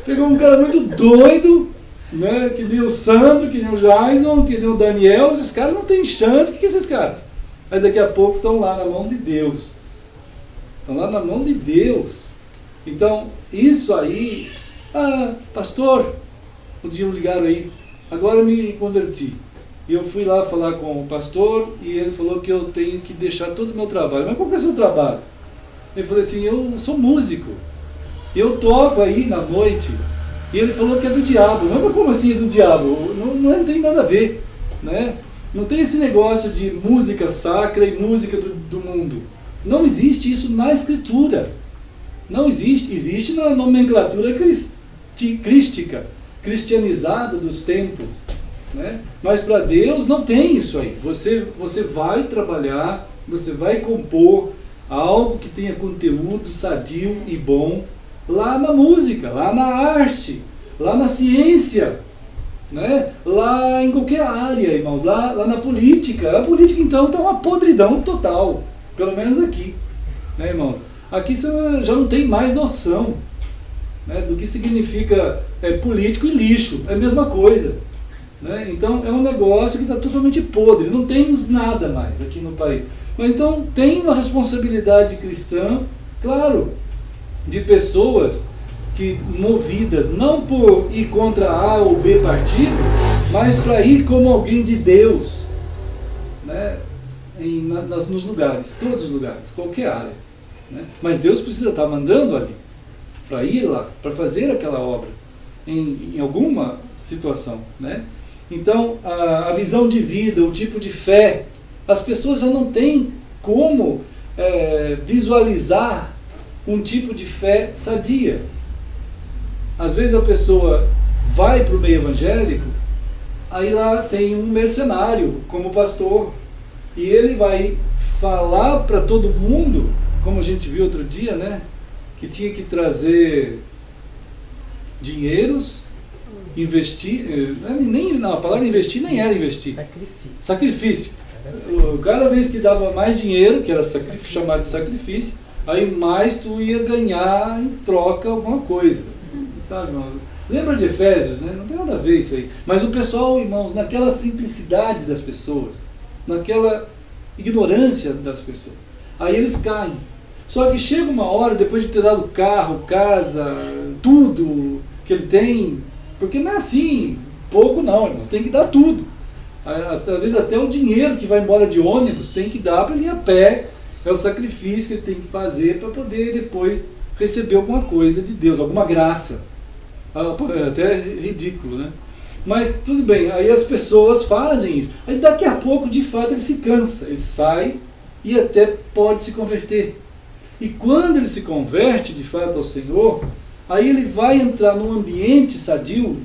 Pegou um cara muito doido, né? Que nem o Sandro, que nem o Jason, que nem o Daniel. Os caras não têm chance. O que é esses caras? Aí daqui a pouco estão lá na mão de Deus. Estão lá na mão de Deus. Então, isso aí... Ah, pastor, um dia me ligaram aí, agora eu me converti. E eu fui lá falar com o pastor e ele falou que eu tenho que deixar todo o meu trabalho. Mas qual que é o seu trabalho? Ele falou assim, eu sou músico. Eu toco aí na noite. E ele falou que é do diabo. Mas como assim é do diabo? Não tem nada a ver, né? Não tem esse negócio de música sacra e música do mundo. Não existe isso na Escritura. Não existe. Existe na nomenclatura crística, cristianizada dos tempos, né? Mas para Deus não tem isso aí. Você vai trabalhar, você vai compor algo que tenha conteúdo sadio e bom lá na música, lá na arte, lá na ciência, né? Lá em qualquer área, irmãos, lá na política. A política então está uma podridão total, pelo menos aqui, né, irmãos? Aqui você já não tem mais noção, né, do que significa político e lixo, é a mesma coisa, né? Então é um negócio que está totalmente podre, não temos nada mais aqui no país. Mas então tem uma responsabilidade cristã, claro, de pessoas que movidas não por ir contra A ou B partido, mas para ir como alguém de Deus, né, nos lugares, todos os lugares, qualquer área, né? Mas Deus precisa estar mandando ali, para ir lá, para fazer aquela obra, em alguma situação, né? Então, a visão de vida, o tipo de fé, as pessoas já não têm como visualizar um tipo de fé sadia. Às vezes a pessoa vai para o meio evangélico, aí lá tem um mercenário como pastor, e ele vai falar para todo mundo, como a gente viu outro dia, né? Que tinha que trazer dinheiros, investir, a palavra investir nem era investir. Sacrifício. Cada vez que dava mais dinheiro, que era chamado de sacrifício, aí mais tu ia ganhar em troca alguma coisa. Sabe, irmão? Lembra de Efésios, né? Não tem nada a ver isso aí. Mas o pessoal, irmãos, naquela simplicidade das pessoas, naquela ignorância das pessoas, aí eles caem. Só que chega uma hora, depois de ter dado carro, casa, tudo que ele tem, porque não é assim, pouco não, irmãos, tem que dar tudo. Talvez até o dinheiro que vai embora de ônibus tem que dar para ele ir a pé, é o sacrifício que ele tem que fazer para poder depois receber alguma coisa de Deus, alguma graça. Até ridículo, né? Mas tudo bem, aí as pessoas fazem isso. Aí daqui a pouco, de fato, ele se cansa, ele sai e até pode se converter. E quando ele se converte de fato ao Senhor, aí ele vai entrar num ambiente sadio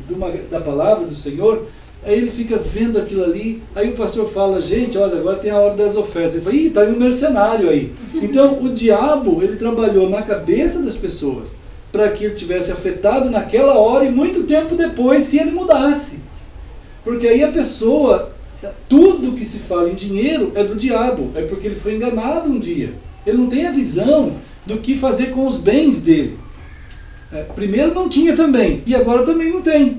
da palavra do Senhor, aí ele fica vendo aquilo ali, aí o pastor fala, gente, olha, agora tem a hora das ofertas. Ele fala, ih, está aí um mercenário aí. Então o diabo, ele trabalhou na cabeça das pessoas, para que ele tivesse afetado naquela hora e muito tempo depois, se ele mudasse. Porque aí a pessoa, tudo que se fala em dinheiro é do diabo, é porque ele foi enganado um dia. Ele não tem a visão do que fazer com os bens dele. Primeiro não tinha também, e agora também não tem.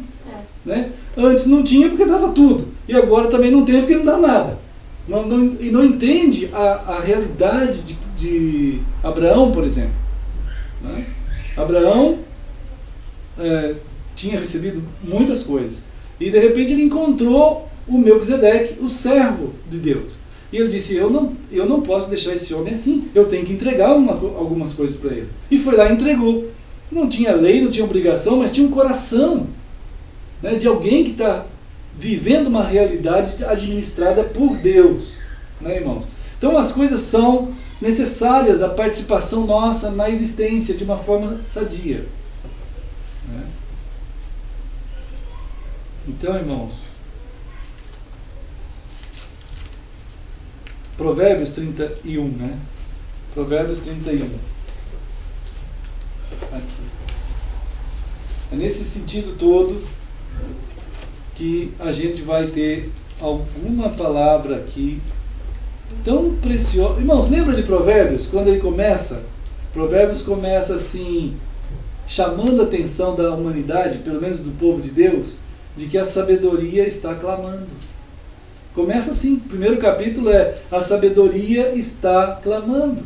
Né? Antes não tinha porque dava tudo, e agora também não tem porque não dá nada. E não entende a realidade de Abraão, por exemplo. Né? Abraão tinha recebido muitas coisas, e de repente ele encontrou o Melquisedeque, o servo de Deus. E ele disse, eu não posso deixar esse homem assim, eu tenho que entregar algumas coisas para ele. E foi lá e entregou. Não tinha lei, não tinha obrigação, mas tinha um coração né, de alguém que está vivendo uma realidade administrada por Deus, né, irmãos? Então as coisas são necessárias, a participação nossa na existência de uma forma sadia, né? Então, irmãos, Provérbios 31, né? Provérbios 31. Aqui. É nesse sentido todo que a gente vai ter alguma palavra aqui tão preciosa. Irmãos, lembra de Provérbios? Quando ele começa, Provérbios começa assim, chamando a atenção da humanidade, pelo menos do povo de Deus, de que a sabedoria está clamando. Começa assim, o primeiro capítulo é: a sabedoria está clamando,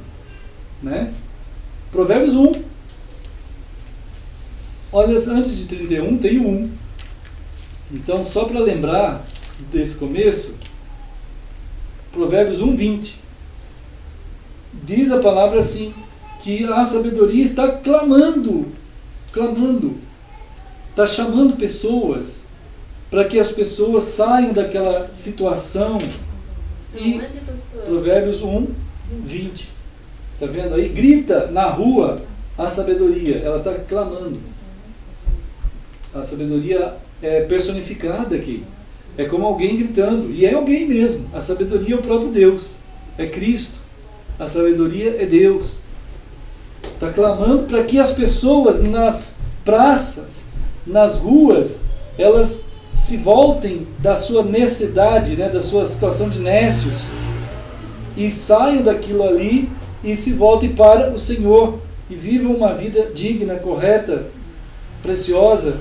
né? Provérbios 1. Olha, antes de 31 tem o 1. Então, só para lembrar desse começo, Provérbios 1:20. Diz a palavra assim, que a sabedoria está clamando, está chamando pessoas, para que as pessoas saiam daquela situação. E Provérbios 1:20. Está vendo aí? Grita na rua a sabedoria, ela está clamando. A sabedoria é personificada aqui. É como alguém gritando, e é alguém mesmo. A sabedoria é o próprio Deus, é Cristo. A sabedoria é Deus. Está clamando para que as pessoas nas praças, nas ruas, elas se voltem da sua necessidade, né, da sua situação de nécios, e saiam daquilo ali e se voltem para o Senhor e vivam uma vida digna, correta, preciosa.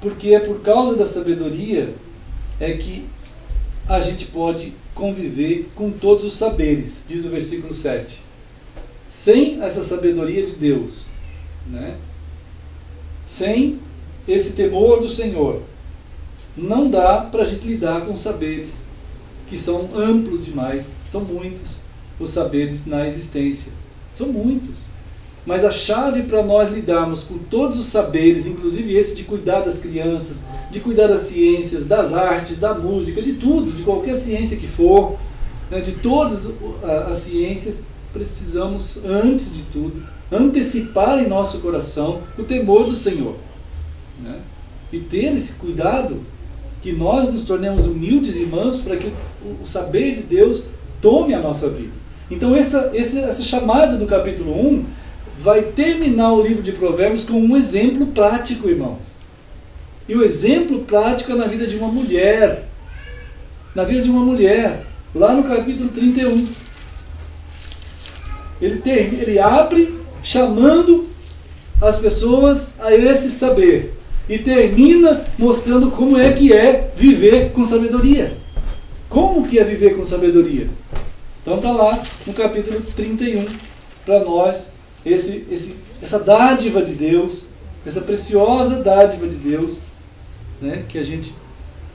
Porque é por causa da sabedoria é que a gente pode conviver com todos os saberes, diz o versículo 7. Sem essa sabedoria de Deus, né? Sem esse temor do Senhor, não dá para a gente lidar com saberes que são amplos demais. São muitos os saberes na existência, são muitos. Mas a chave para nós lidarmos com todos os saberes, inclusive esse de cuidar das crianças, de cuidar das ciências, das artes, da música, de tudo, de qualquer ciência que for, né, de todas as ciências, precisamos, antes de tudo, antecipar em nosso coração o temor do Senhor, né? E ter esse cuidado, que nós nos tornemos humildes e mansos para que o saber de Deus tome a nossa vida. Então essa chamada do capítulo 1 vai terminar o livro de Provérbios com um exemplo prático, irmãos. E o exemplo prático é na vida de uma mulher. Na vida de uma mulher, lá no capítulo 31. Ele abre chamando as pessoas a esse saber. E termina mostrando como é que é viver com sabedoria. Como que é viver com sabedoria? Então está lá no capítulo 31 para nós essa dádiva de Deus, essa preciosa dádiva de Deus, né, que a gente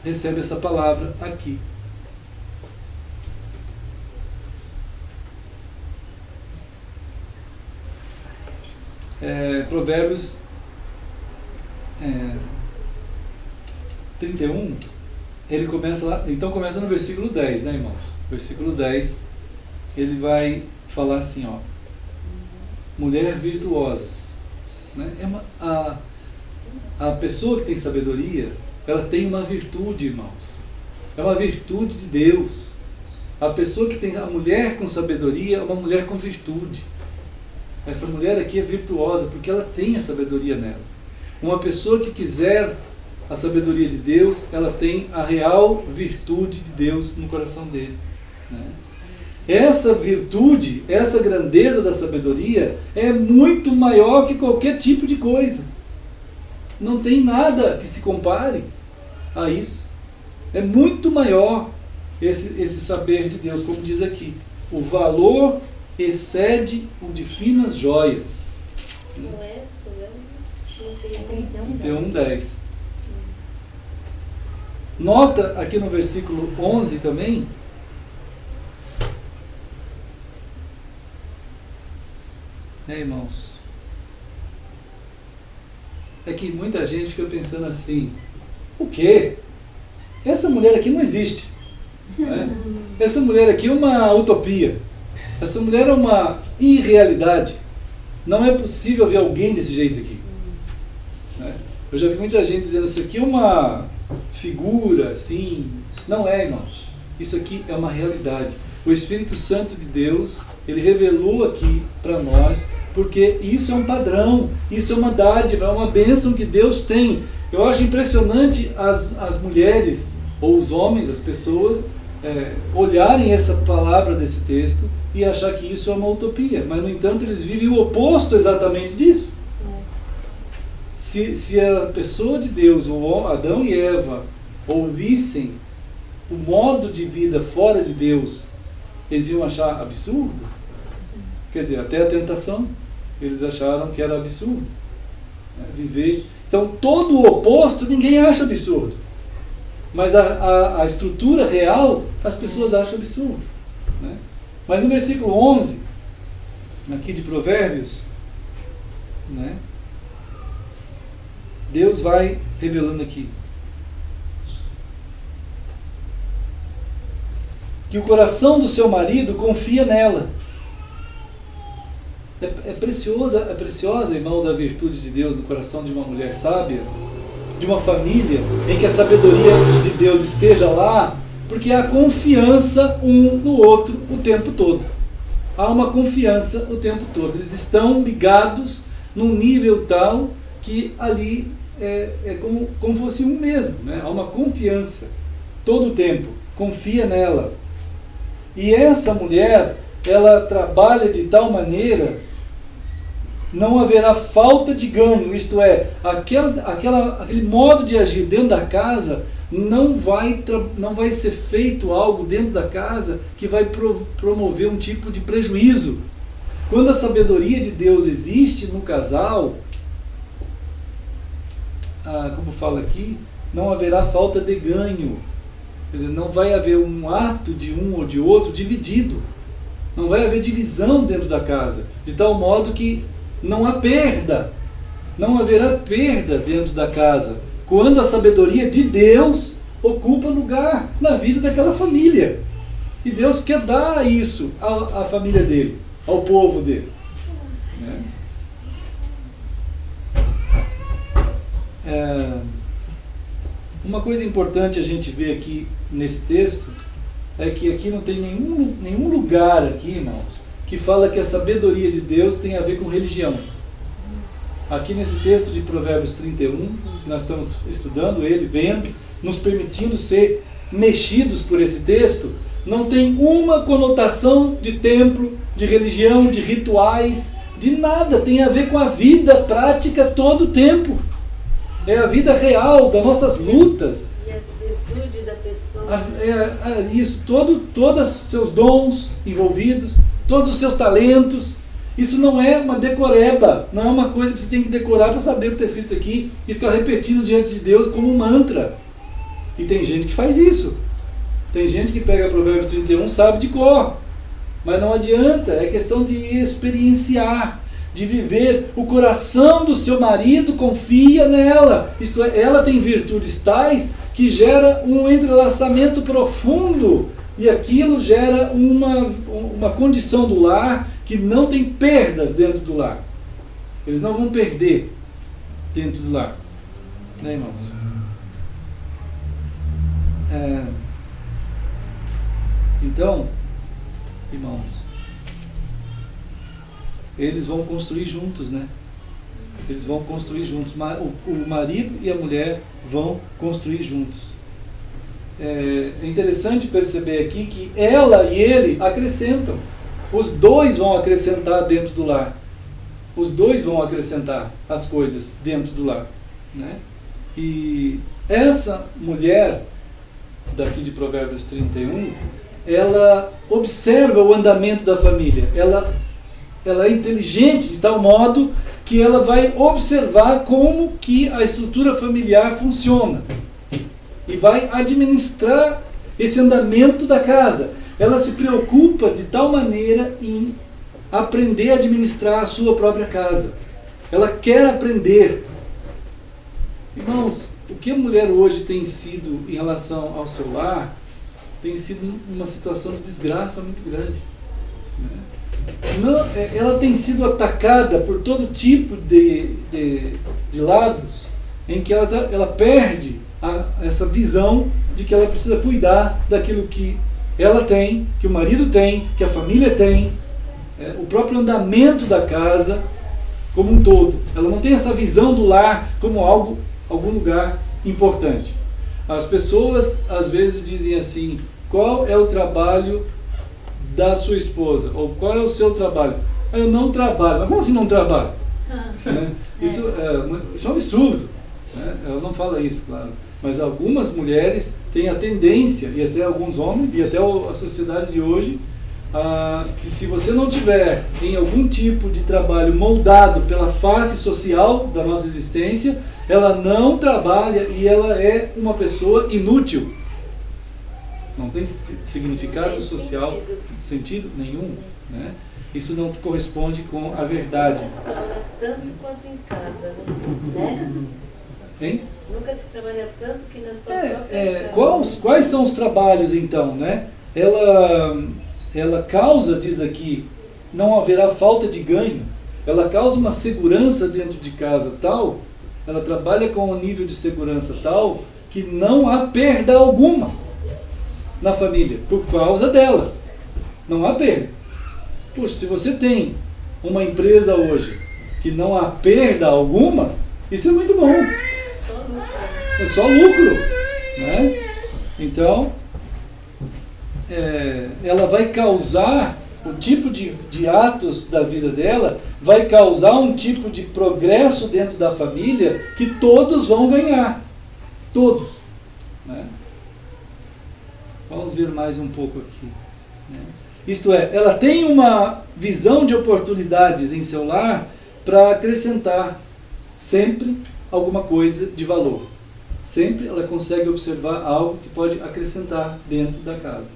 recebe essa palavra aqui. Provérbios 31, ele começa lá, então começa no versículo 10, né, irmãos? Versículo 10, ele vai falar assim, ó: mulher virtuosa, né? A pessoa que tem sabedoria, ela tem uma virtude, irmãos. É uma virtude de Deus. A pessoa que tem, a mulher com sabedoria é uma mulher com virtude. Essa mulher aqui é virtuosa porque ela tem a sabedoria nela. Uma pessoa que quiser a sabedoria de Deus, ela tem a real virtude de Deus no coração dele, né? Essa virtude, essa grandeza da sabedoria é muito maior que qualquer tipo de coisa. Não tem nada que se compare a isso. É muito maior esse saber de Deus, como diz aqui. O valor excede o de finas joias. 31:10. Nota aqui no versículo 11 também, né, irmãos? é que muita gente fica pensando assim, o quê? Essa mulher aqui não existe. Né? Essa mulher aqui é uma utopia. Essa mulher é uma irrealidade. Não é possível ver alguém desse jeito aqui. Né? Eu já vi muita gente dizendo, isso aqui é uma figura, assim. Não é, irmãos. Isso aqui é uma realidade. O Espírito Santo de Deus, ele revelou aqui para nós, porque isso é um padrão, isso é uma dádiva, é uma bênção que Deus tem. Eu acho impressionante as mulheres, ou os homens, as pessoas, olharem essa palavra desse texto e achar que isso é uma utopia. Mas, no entanto, eles vivem o oposto exatamente disso. Se a pessoa de Deus, ou Adão e Eva, ouvissem o modo de vida fora de Deus, eles iam achar absurdo. Quer dizer, até a tentação, eles acharam que era absurdo. Viver. Então, todo o oposto ninguém acha absurdo. Mas a estrutura real, as pessoas acham absurdo. Né? Mas no versículo 11, aqui de Provérbios, né, Deus vai revelando aqui que o coração do seu marido confia nela. É preciosa, irmãos, a virtude de Deus no coração de uma mulher sábia, de uma família em que a sabedoria de Deus esteja lá, porque há confiança um no outro o tempo todo. Há uma confiança o tempo todo. Eles estão ligados num nível tal que ali é como fosse um mesmo. Né? Há uma confiança todo o tempo. Confia nela. E essa mulher, ela trabalha de tal maneira, não haverá falta de ganho, isto é, aquele modo de agir dentro da casa, não vai ser feito algo dentro da casa que vai promover um tipo de prejuízo. Quando a sabedoria de Deus existe no casal, como fala aqui, não haverá falta de ganho. Quer dizer, não vai haver um ato de um ou de outro dividido. Não vai haver divisão dentro da casa, de tal modo que não há perda. Não haverá perda dentro da casa, quando a sabedoria de Deus ocupa lugar na vida daquela família. E Deus quer dar isso à família dele, ao povo dele. Né? Uma coisa importante a gente ver aqui nesse texto é que aqui não tem nenhum lugar aqui, irmãos, que fala que a sabedoria de Deus tem a ver com religião. Aqui nesse texto de Provérbios 31, nós estamos estudando ele, vendo, nos permitindo ser mexidos por esse texto, não tem uma conotação de templo, de religião, de rituais, de nada. Tem a ver com a vida prática todo o tempo. É a vida real, das nossas lutas. E a virtude da pessoa. Isso, todos os seus dons envolvidos, todos os seus talentos. Isso não é uma decoreba, não é uma coisa que você tem que decorar para saber o que está escrito aqui e ficar repetindo diante de Deus como um mantra. E tem gente que faz isso. Tem gente que pega Provérbios 31, sabe de cor. Mas não adianta, é questão de experienciar, de viver. O coração do seu marido confia nela. Isto é, ela tem virtudes tais que gera um entrelaçamento profundo. E aquilo gera uma condição do lar que não tem perdas dentro do lar. Eles não vão perder dentro do lar. Né, irmãos? Então, irmãos, eles vão construir juntos, né? Eles vão construir juntos. O marido e a mulher vão construir juntos. É interessante perceber aqui que ela e ele acrescentam. Os dois vão acrescentar dentro do lar. Os dois vão acrescentar as coisas dentro do lar. Né? E essa mulher, daqui de Provérbios 31, ela observa o andamento da família. Ela é inteligente de tal modo que ela vai observar como que a estrutura familiar funciona. E vai administrar esse andamento da casa. Ela se preocupa de tal maneira em aprender a administrar a sua própria casa. Ela quer aprender. Irmãos, o que a mulher hoje tem sido em relação ao seu lar, tem sido uma situação de desgraça muito grande. Ela tem sido atacada por todo tipo de lados, em que ela perde essa visão de que ela precisa cuidar daquilo que ela tem, que o marido tem, que a família tem, o próprio andamento da casa como um todo. Ela não tem essa visão do lar como algum lugar importante. As pessoas às vezes dizem assim: qual é o trabalho da sua esposa? Ou qual é o seu trabalho? Eu não trabalho. Mas como assim não trabalho? Isso é um absurdo. Ela não fala isso, claro. Mas algumas mulheres têm a tendência, e até alguns homens, e até a sociedade de hoje, que se você não tiver em algum tipo de trabalho moldado pela face social da nossa existência, ela não trabalha e ela é uma pessoa inútil. Não tem significado social, sentido nenhum. Né? Isso não corresponde com a verdade. Nunca se trabalha tanto quanto em casa, né? Hein? Nunca se trabalha tanto que na sua própria casa. Quais são os trabalhos então? Né? Ela causa, diz aqui, não haverá falta de ganho. Ela causa uma segurança dentro de casa tal, ela trabalha com um nível de segurança tal, que não há perda alguma na família, por causa dela. Não há perda. Puxa, se você tem uma empresa hoje que não há perda alguma, isso é muito bom. É só lucro. Né? Então, ela vai causar, o tipo de atos da vida dela, vai causar um tipo de progresso dentro da família que todos vão ganhar. Todos. Né? Vamos ver mais um pouco aqui. Né? Isto é, ela tem uma visão de oportunidades em seu lar para acrescentar sempre alguma coisa de valor. Sempre ela consegue observar algo que pode acrescentar dentro da casa.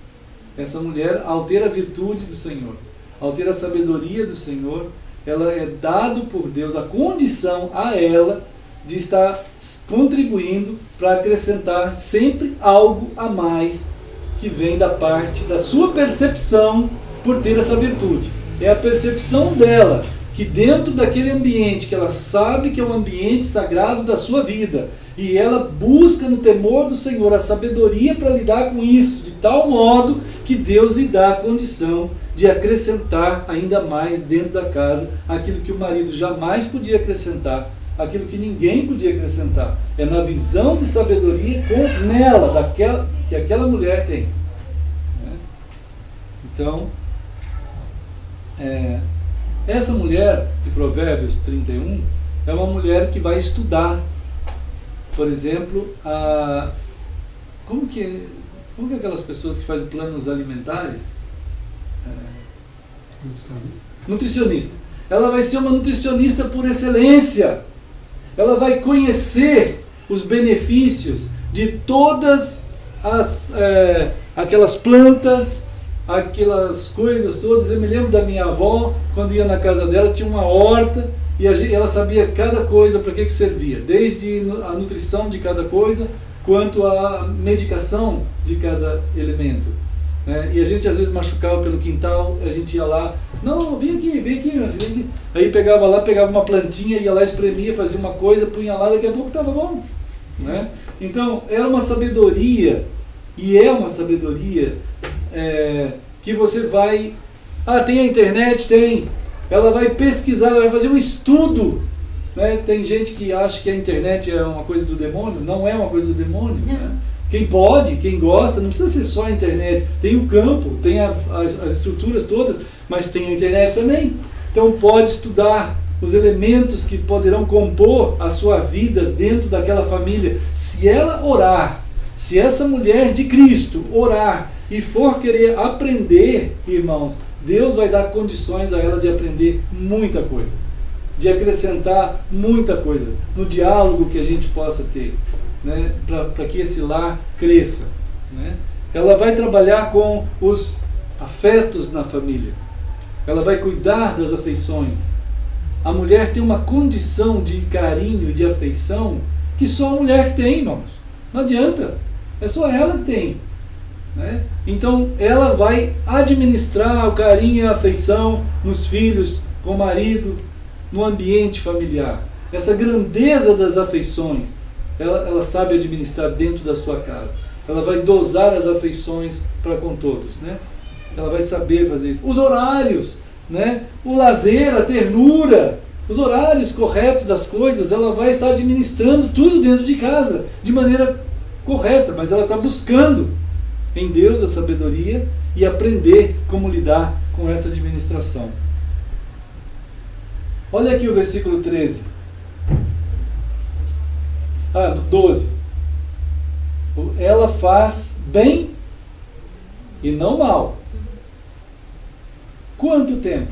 Essa mulher, ao ter a virtude do Senhor, ao ter a sabedoria do Senhor, ela é dado por Deus a condição a ela de estar contribuindo para acrescentar sempre algo a mais que vem da parte da sua percepção por ter essa virtude. É a percepção dela que dentro daquele ambiente que ela sabe que é um ambiente sagrado da sua vida, e ela busca no temor do Senhor a sabedoria para lidar com isso, de tal modo que Deus lhe dá a condição de acrescentar ainda mais dentro da casa aquilo que o marido jamais podia acrescentar, aquilo que ninguém podia acrescentar. É na visão de sabedoria nela, que aquela mulher tem. Então, essa mulher de Provérbios 31 é uma mulher que vai estudar, por exemplo, como que é aquelas pessoas que fazem planos alimentares? Nutricionista. Ela vai ser uma nutricionista por excelência. Ela vai conhecer os benefícios de todas aquelas plantas, aquelas coisas todas. Eu me lembro da minha avó, quando ia na casa dela, tinha uma horta, e ela sabia cada coisa para que servia, desde a nutrição de cada coisa, quanto a medicação de cada elemento. E a gente às vezes machucava pelo quintal, a gente ia lá, não, vem aqui, meu filho, vem aqui. Aí pegava uma plantinha, ia lá, espremia, fazia uma coisa, punha lá, daqui a pouco estava bom. Né? Então, era uma sabedoria, e é uma sabedoria que você vai... tem a internet? Tem. Ela vai pesquisar, ela vai fazer um estudo. Né? Tem gente que acha que a internet é uma coisa do demônio. Não é uma coisa do demônio. Né? Quem pode, quem gosta, não precisa ser só a internet. Tem o campo, tem as estruturas todas, mas tem a internet também. Então pode estudar os elementos que poderão compor a sua vida dentro daquela família. Se ela orar, se essa mulher de Cristo orar e for querer aprender, irmãos, Deus vai dar condições a ela de aprender muita coisa, de acrescentar muita coisa no diálogo que a gente possa ter, né, para que esse lar cresça. Né? Ela vai trabalhar com os afetos na família, ela vai cuidar das afeições. A mulher tem uma condição de carinho, de afeição, que só a mulher que tem, irmãos. Não adianta. É só ela que tem. Né? Então, ela vai administrar o carinho e a afeição nos filhos, com o marido, no ambiente familiar. Essa grandeza das afeições, ela sabe administrar dentro da sua casa. Ela vai dosar as afeições para com todos. Né? Ela vai saber fazer isso. Os horários, né? O lazer, a ternura, os horários corretos das coisas, ela vai estar administrando tudo dentro de casa, de maneira correta, mas ela está buscando em Deus a sabedoria e aprender como lidar com essa administração. Olha aqui o versículo 13. 12. Ela faz bem e não mal. Quanto tempo?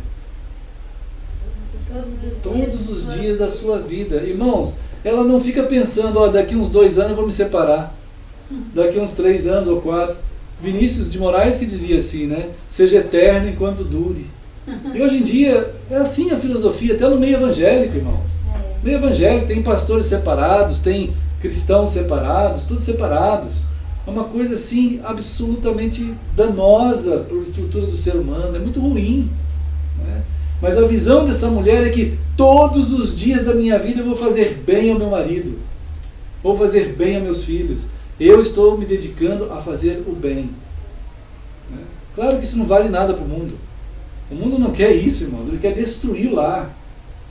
Todos os dias da sua vida. Irmãos, ela não fica pensando, daqui uns 2 anos eu vou me separar. Daqui uns 3 anos ou 4. Vinícius de Moraes que dizia assim, né? Seja eterno enquanto dure. E hoje em dia, é assim a filosofia, até no meio evangélico, irmãos. No meio evangélico tem pastores separados, tem cristãos separados, tudo separados. É uma coisa assim, absolutamente danosa para a estrutura do ser humano, é muito ruim. Né? Mas a visão dessa mulher é que todos os dias da minha vida eu vou fazer bem ao meu marido, vou fazer bem aos meus filhos. Eu estou me dedicando a fazer o bem. Né? Claro que isso não vale nada para o mundo. O mundo não quer isso, irmão. Ele quer destruir o lar.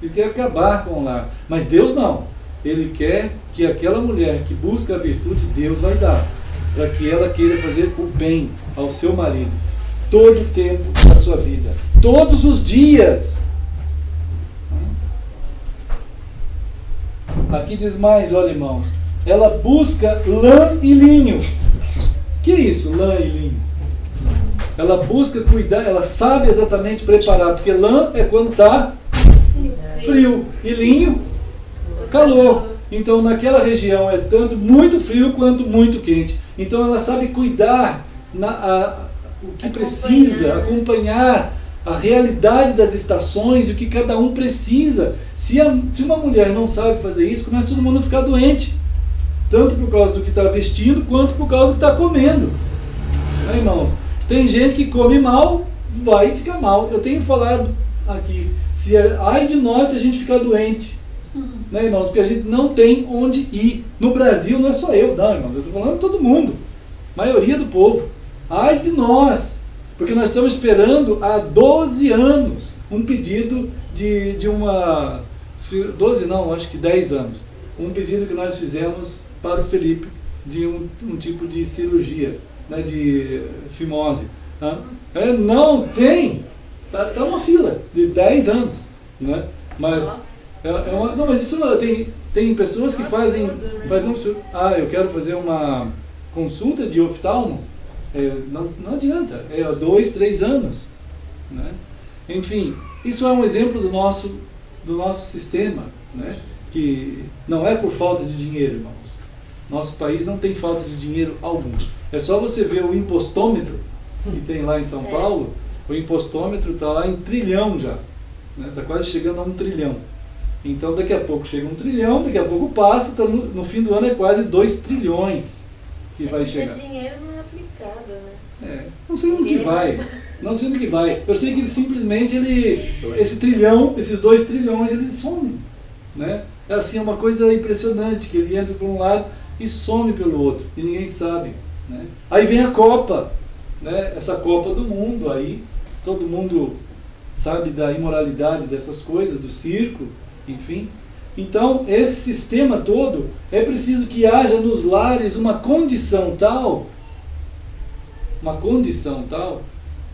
Ele quer acabar com o lar. Mas Deus não. Ele quer que aquela mulher que busca a virtude, Deus vai dar. Para que ela queira fazer o bem ao seu marido. Todo o tempo da sua vida. Todos os dias. Aqui diz mais, olha, irmãos. Ela busca lã e linho. Que é isso, lã e linho? Ela busca cuidar, ela sabe exatamente preparar, porque lã é quando está frio e linho, calor. Então naquela região é tanto muito frio quanto muito quente. Então ela sabe cuidar o que precisa, acompanhar a realidade das estações e o que cada um precisa. Se uma mulher não sabe fazer isso, começa todo mundo a ficar doente. Tanto por causa do que está vestindo, quanto por causa do que está comendo. Né, irmãos? Tem gente que come mal, vai ficar mal. Eu tenho falado aqui, ai de nós se a gente ficar doente. Né, irmãos? Porque a gente não tem onde ir. No Brasil não é só eu, não, irmãos. Eu estou falando de todo mundo. Maioria do povo. Ai de nós. Porque nós estamos esperando há 12 anos um pedido de uma... 12 não, acho que 10 anos. Um pedido que nós fizemos para o Felipe de um tipo de cirurgia, né, de fimose. Não tem! Está uma fila de 10 anos. Né? Mas, não, mas isso tem pessoas que fazem eu quero fazer uma consulta de oftalmo. Não adianta, 2, 3 anos. Né? Enfim, isso é um exemplo do nosso sistema, né? Que não é por falta de dinheiro, irmãos. Nosso país não tem falta de dinheiro algum. É só você ver o impostômetro que tem lá em São Paulo. O impostômetro está lá em 1 trilhão já. Está quase chegando a 1 trilhão. Então daqui a pouco chega 1 trilhão, daqui a pouco passa, no fim do ano é quase 2 trilhões que vai chegar. Esse dinheiro não é aplicado, né? Não sei onde que vai. Não sei onde que vai. Eu sei que ele simplesmente, esse trilhão, esses 2 trilhões, eles somem. Né? É assim, uma coisa impressionante, que ele entra por um lado e some pelo outro, e ninguém sabe. Né? Aí vem a Copa, né? Essa Copa do Mundo, aí todo mundo sabe da imoralidade dessas coisas, do circo, enfim. Então, esse sistema todo, é preciso que haja nos lares uma condição tal,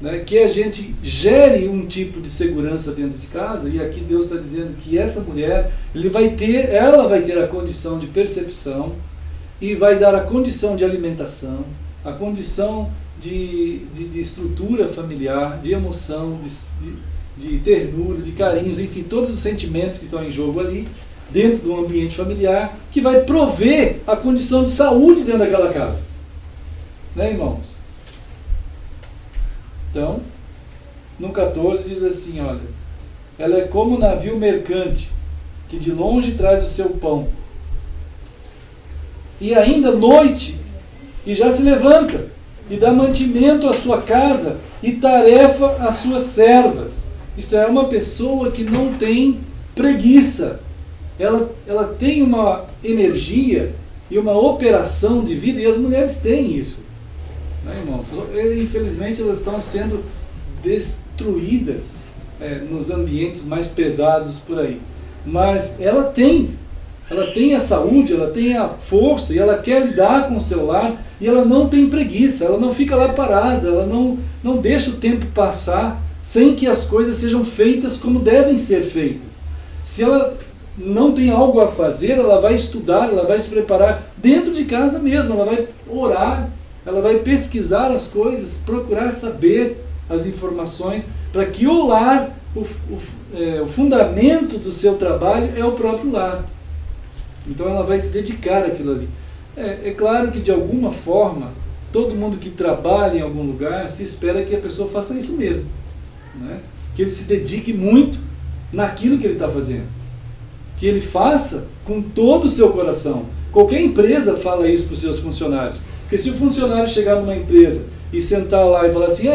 né, que a gente gere um tipo de segurança dentro de casa. E aqui Deus está dizendo que essa mulher, ela vai ter a condição de percepção e vai dar a condição de alimentação, a condição de estrutura familiar, de emoção, de ternura, de carinhos, enfim, todos os sentimentos que estão em jogo ali, dentro do ambiente familiar, que vai prover a condição de saúde dentro daquela casa. Né, irmãos? Então, no 14 diz assim, olha, ela é como um navio mercante, que de longe traz o seu pão. e ainda noite, e já se levanta, e dá mantimento à sua casa, e tarefa às suas servas. Isto é, uma pessoa que não tem preguiça. Ela tem uma energia e uma operação de vida, e as mulheres têm isso. Né, irmãos? Infelizmente elas estão sendo destruídas nos ambientes mais pesados por aí. Mas ela tem a saúde, ela tem a força, e ela quer lidar com o seu lar, e ela não tem preguiça, ela não fica lá parada, ela não deixa o tempo passar sem que as coisas sejam feitas como devem ser feitas. Se ela não tem algo a fazer, ela vai estudar, ela vai se preparar dentro de casa mesmo, ela vai orar, ela vai pesquisar as coisas, procurar saber as informações, para que o lar, o fundamento do seu trabalho é o próprio lar. Então ela vai se dedicar àquilo ali. É claro que de alguma forma, todo mundo que trabalha em algum lugar, se espera que a pessoa faça isso mesmo. Né? Que ele se dedique muito naquilo que ele está fazendo. Que ele faça com todo o seu coração. Qualquer empresa fala isso para os seus funcionários. Porque se o funcionário chegar numa empresa e sentar lá e falar assim,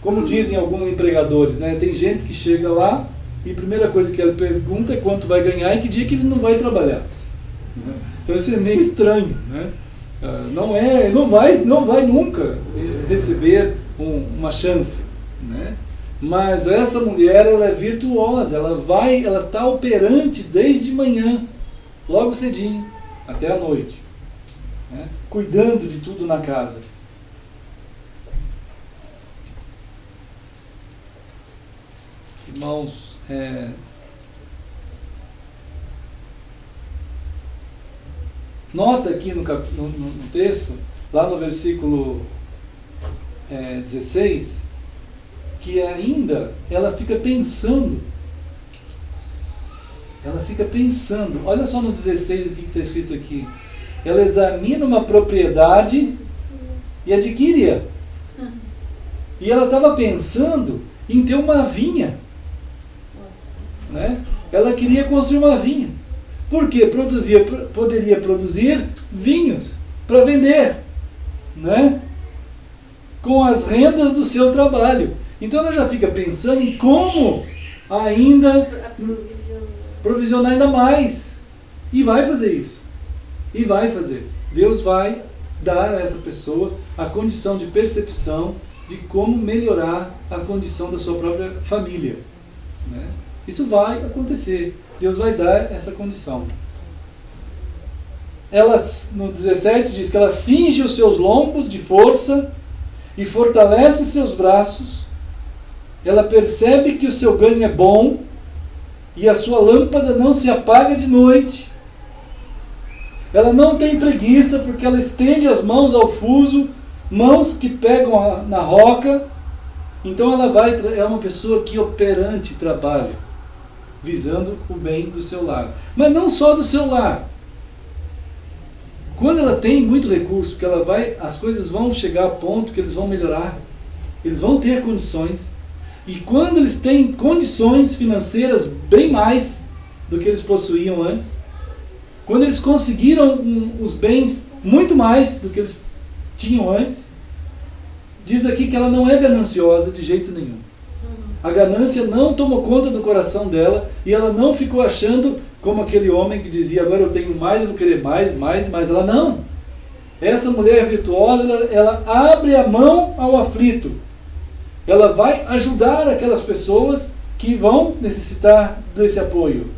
como dizem alguns empregadores, né? Tem gente que chega lá e a primeira coisa que ele pergunta é quanto vai ganhar e que dia que ele não vai trabalhar. Né? Então isso é meio estranho. Né? Não vai nunca receber uma chance. Né? Mas essa mulher, ela é virtuosa, ela está operante desde manhã, logo cedinho, até a noite, né? Cuidando de tudo na casa. Irmãos, nós daqui no texto, lá no versículo 16, que ainda ela fica pensando, olha só no 16 o que está escrito aqui, ela examina uma propriedade e adquire-a, e ela estava pensando em ter uma vinha, né? Ela queria construir uma vinha, porque poderia produzir vinhos para vender, né? Com as rendas do seu trabalho. Então ela já fica pensando em como ainda provisionar ainda mais. E vai fazer isso. E vai fazer. Deus vai dar a essa pessoa a condição de percepção de como melhorar a condição da sua própria família. Né? Isso vai acontecer. Deus vai dar essa condição. Ela, no 17, diz que ela cinge os seus lombos de força e fortalece seus braços. Ela percebe que o seu ganho é bom e a sua lâmpada não se apaga de noite. Ela não tem preguiça porque ela estende as mãos ao fuso, mãos que pegam na roca. Então ela é uma pessoa que operante trabalha, visando o bem do seu lar. Mas não só do seu lar. Quando ela tem muito recurso, porque as coisas vão chegar a ponto que eles vão melhorar, eles vão ter condições. E quando eles têm condições financeiras bem mais do que eles possuíam antes, quando eles conseguiram os bens muito mais do que eles tinham antes, diz aqui que ela não é gananciosa de jeito nenhum. A ganância não tomou conta do coração dela e ela não ficou achando como aquele homem que dizia, agora eu tenho mais, eu vou querer mais. Ela não. Essa mulher virtuosa, ela abre a mão ao aflito. Ela vai ajudar aquelas pessoas que vão necessitar desse apoio.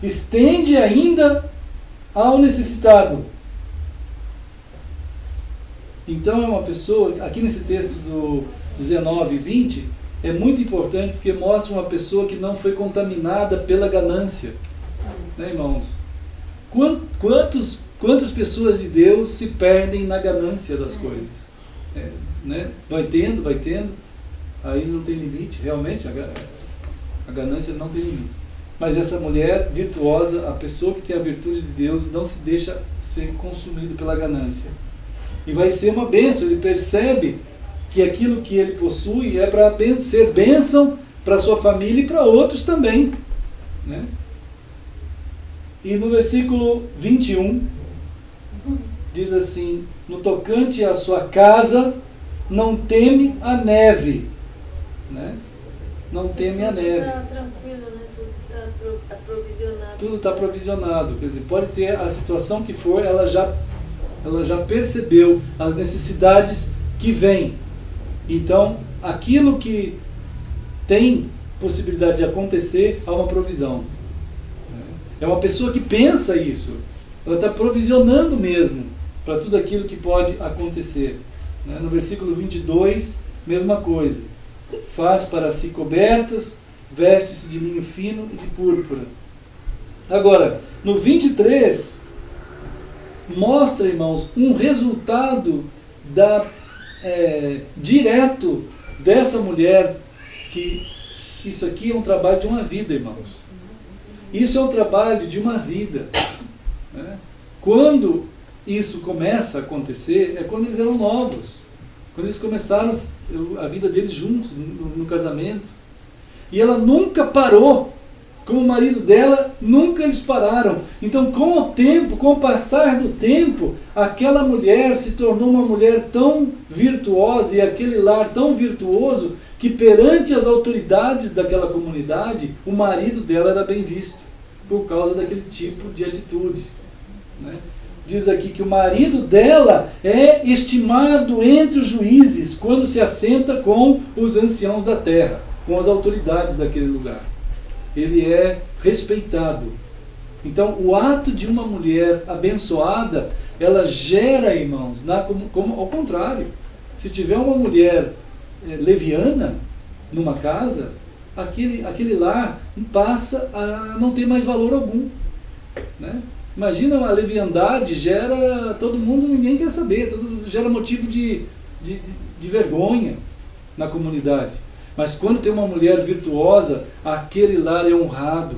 Estende ainda ao necessitado. Então é uma pessoa, aqui nesse texto do 19 e 20, é muito importante porque mostra uma pessoa que não foi contaminada pela ganância. Né, irmãos? Quantas pessoas de Deus se perdem na ganância das coisas? Né? Vai tendo, aí não tem limite, realmente a ganância não tem limite. Mas essa mulher virtuosa, a pessoa que tem a virtude de Deus, não se deixa ser consumido pela ganância. E vai ser uma bênção, ele percebe que aquilo que ele possui é para ser bênção para a sua família e para outros também. Né? E no versículo 21, diz assim: no tocante à sua casa, não teme a neve. Né? Não teme a neve. Tudo está tranquilo, né? Tudo está aprovisionado. Tudo está provisionado. Quer dizer, pode ter a situação que for, ela já percebeu as necessidades que vêm. Então, aquilo que tem possibilidade de acontecer, há uma provisão. É uma pessoa que pensa isso. Ela está provisionando mesmo para tudo aquilo que pode acontecer. No versículo 22, mesma coisa. Faz para si cobertas, veste-se de linho fino e de púrpura. Agora, no 23, mostra, irmãos, um resultado direto dessa mulher, que isso aqui é um trabalho de uma vida, irmãos. Isso é um trabalho de uma vida. Né? Quando isso começa a acontecer, é quando eles eram novos. Quando eles começaram a vida deles juntos, no casamento. E ela nunca parou. Como o marido dela, nunca eles pararam. Então, com o tempo, com o passar do tempo, aquela mulher se tornou uma mulher tão virtuosa e aquele lar tão virtuoso que perante as autoridades daquela comunidade, o marido dela era bem visto, por causa daquele tipo de atitudes. Né? Diz aqui que o marido dela é estimado entre os juízes quando se assenta com os anciãos da terra, com as autoridades daquele lugar. Ele é respeitado. Então, o ato de uma mulher abençoada, ela gera, irmãos, ao contrário. Se tiver uma mulher leviana numa casa, aquele lar passa a não ter mais valor algum. Né? Imagina, a leviandade gera todo mundo, ninguém quer saber, gera motivo de vergonha na comunidade. Mas quando tem uma mulher virtuosa, aquele lar é honrado.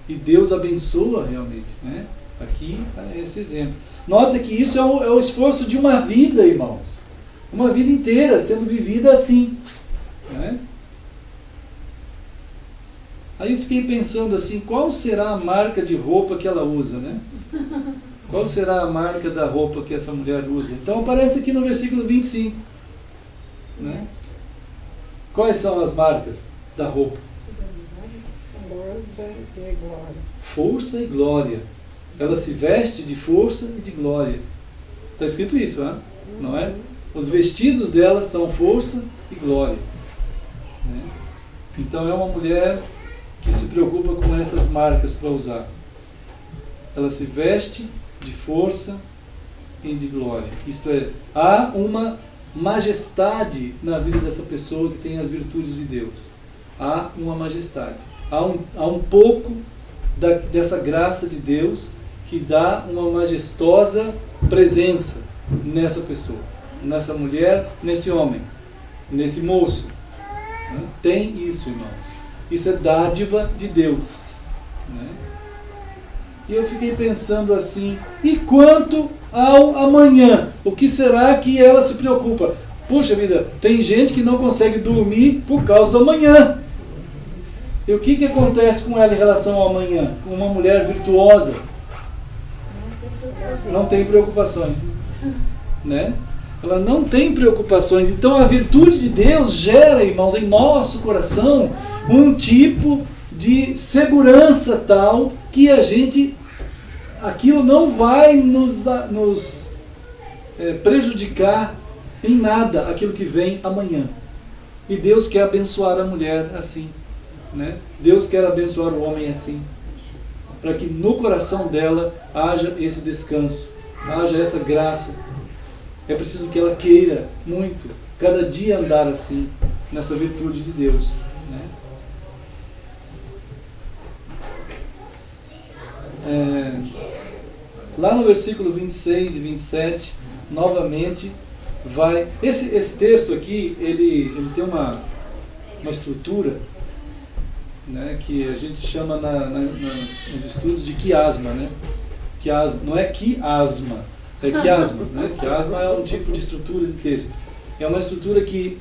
E Deus abençoa realmente. Né? Aqui é esse exemplo. Nota que isso é o esforço de uma vida, irmãos. Uma vida inteira sendo vivida assim. Né? Aí eu fiquei pensando assim, qual será a marca de roupa que ela usa, né? Qual será a marca da roupa que essa mulher usa? Então aparece aqui no versículo 25. Né? Quais são as marcas da roupa? Força e glória. Força e glória. Ela se veste de força e de glória. Está escrito isso, né? Não é? Os vestidos dela são força e glória. Né? Então é uma mulher que se preocupa com essas marcas para usar. Ela se veste de força e de glória. Isto é, há uma majestade na vida dessa pessoa que tem as virtudes de Deus. Há uma majestade. Há um pouco dessa graça de Deus que dá uma majestosa presença nessa pessoa, nessa mulher, nesse homem, nesse moço. Tem isso, irmãos. Isso é dádiva de Deus. Né? E eu fiquei pensando assim, e quanto ao amanhã? O que será que ela se preocupa? Puxa vida, tem gente que não consegue dormir por causa do amanhã. E o que acontece com ela em relação ao amanhã? Com uma mulher virtuosa? Não tem preocupações. Né? Ela não tem preocupações. Então a virtude de Deus gera, irmãos, em nosso coração um tipo de segurança tal que aquilo não vai nos prejudicar em nada aquilo que vem amanhã. E Deus quer abençoar a mulher assim. Né? Deus quer abençoar o homem assim. Para que no coração dela haja esse descanso, haja essa graça. É preciso que ela queira muito, cada dia andar assim, nessa virtude de Deus. Né? Lá no versículo 26 e 27, novamente, vai... Esse texto aqui, ele tem uma estrutura, né, que a gente chama nos estudos de quiasma. Né? Quiasma, não é quiasma, é quiasma. Né? Quiasma é um tipo de estrutura de texto. É uma estrutura que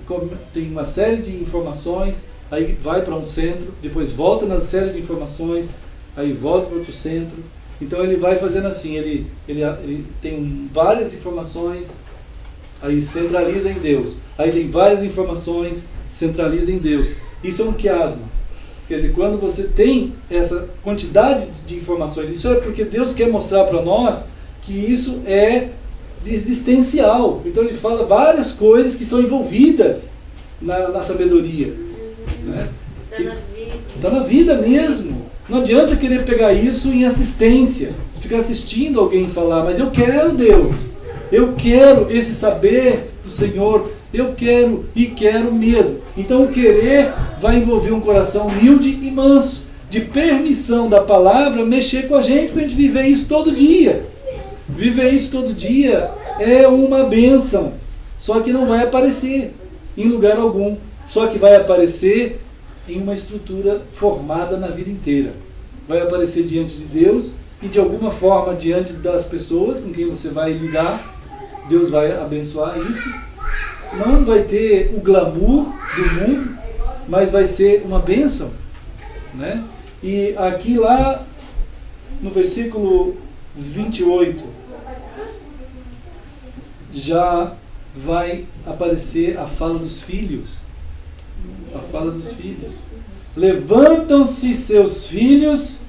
tem uma série de informações, aí vai para um centro, depois volta na série de informações, aí volta para outro centro, Então ele vai fazendo assim, ele tem várias informações, aí centraliza em Deus. Aí tem várias informações, centraliza em Deus. Isso é um quiasma. Quer dizer, quando você tem essa quantidade de informações, isso é porque Deus quer mostrar para nós que isso é existencial. Então ele fala várias coisas que estão envolvidas na sabedoria. Né? Está na vida. Está na vida mesmo. Não adianta querer pegar isso em assistência, ficar assistindo alguém falar, mas eu quero Deus, eu quero esse saber do Senhor, eu quero e quero mesmo. Então o querer vai envolver um coração humilde e manso, de permissão da palavra mexer com a gente, para a gente viver isso todo dia. Viver isso todo dia é uma bênção, só que não vai aparecer em lugar algum, só que vai aparecer em uma estrutura formada na vida inteira. Vai aparecer diante de Deus e de alguma forma diante das pessoas com quem você vai lidar. Deus vai abençoar isso. Não vai ter o glamour do mundo, mas vai ser uma bênção, né? E aqui lá no versículo 28 já vai aparecer a fala dos filhos. A fala dos filhos. Levantam-se seus filhos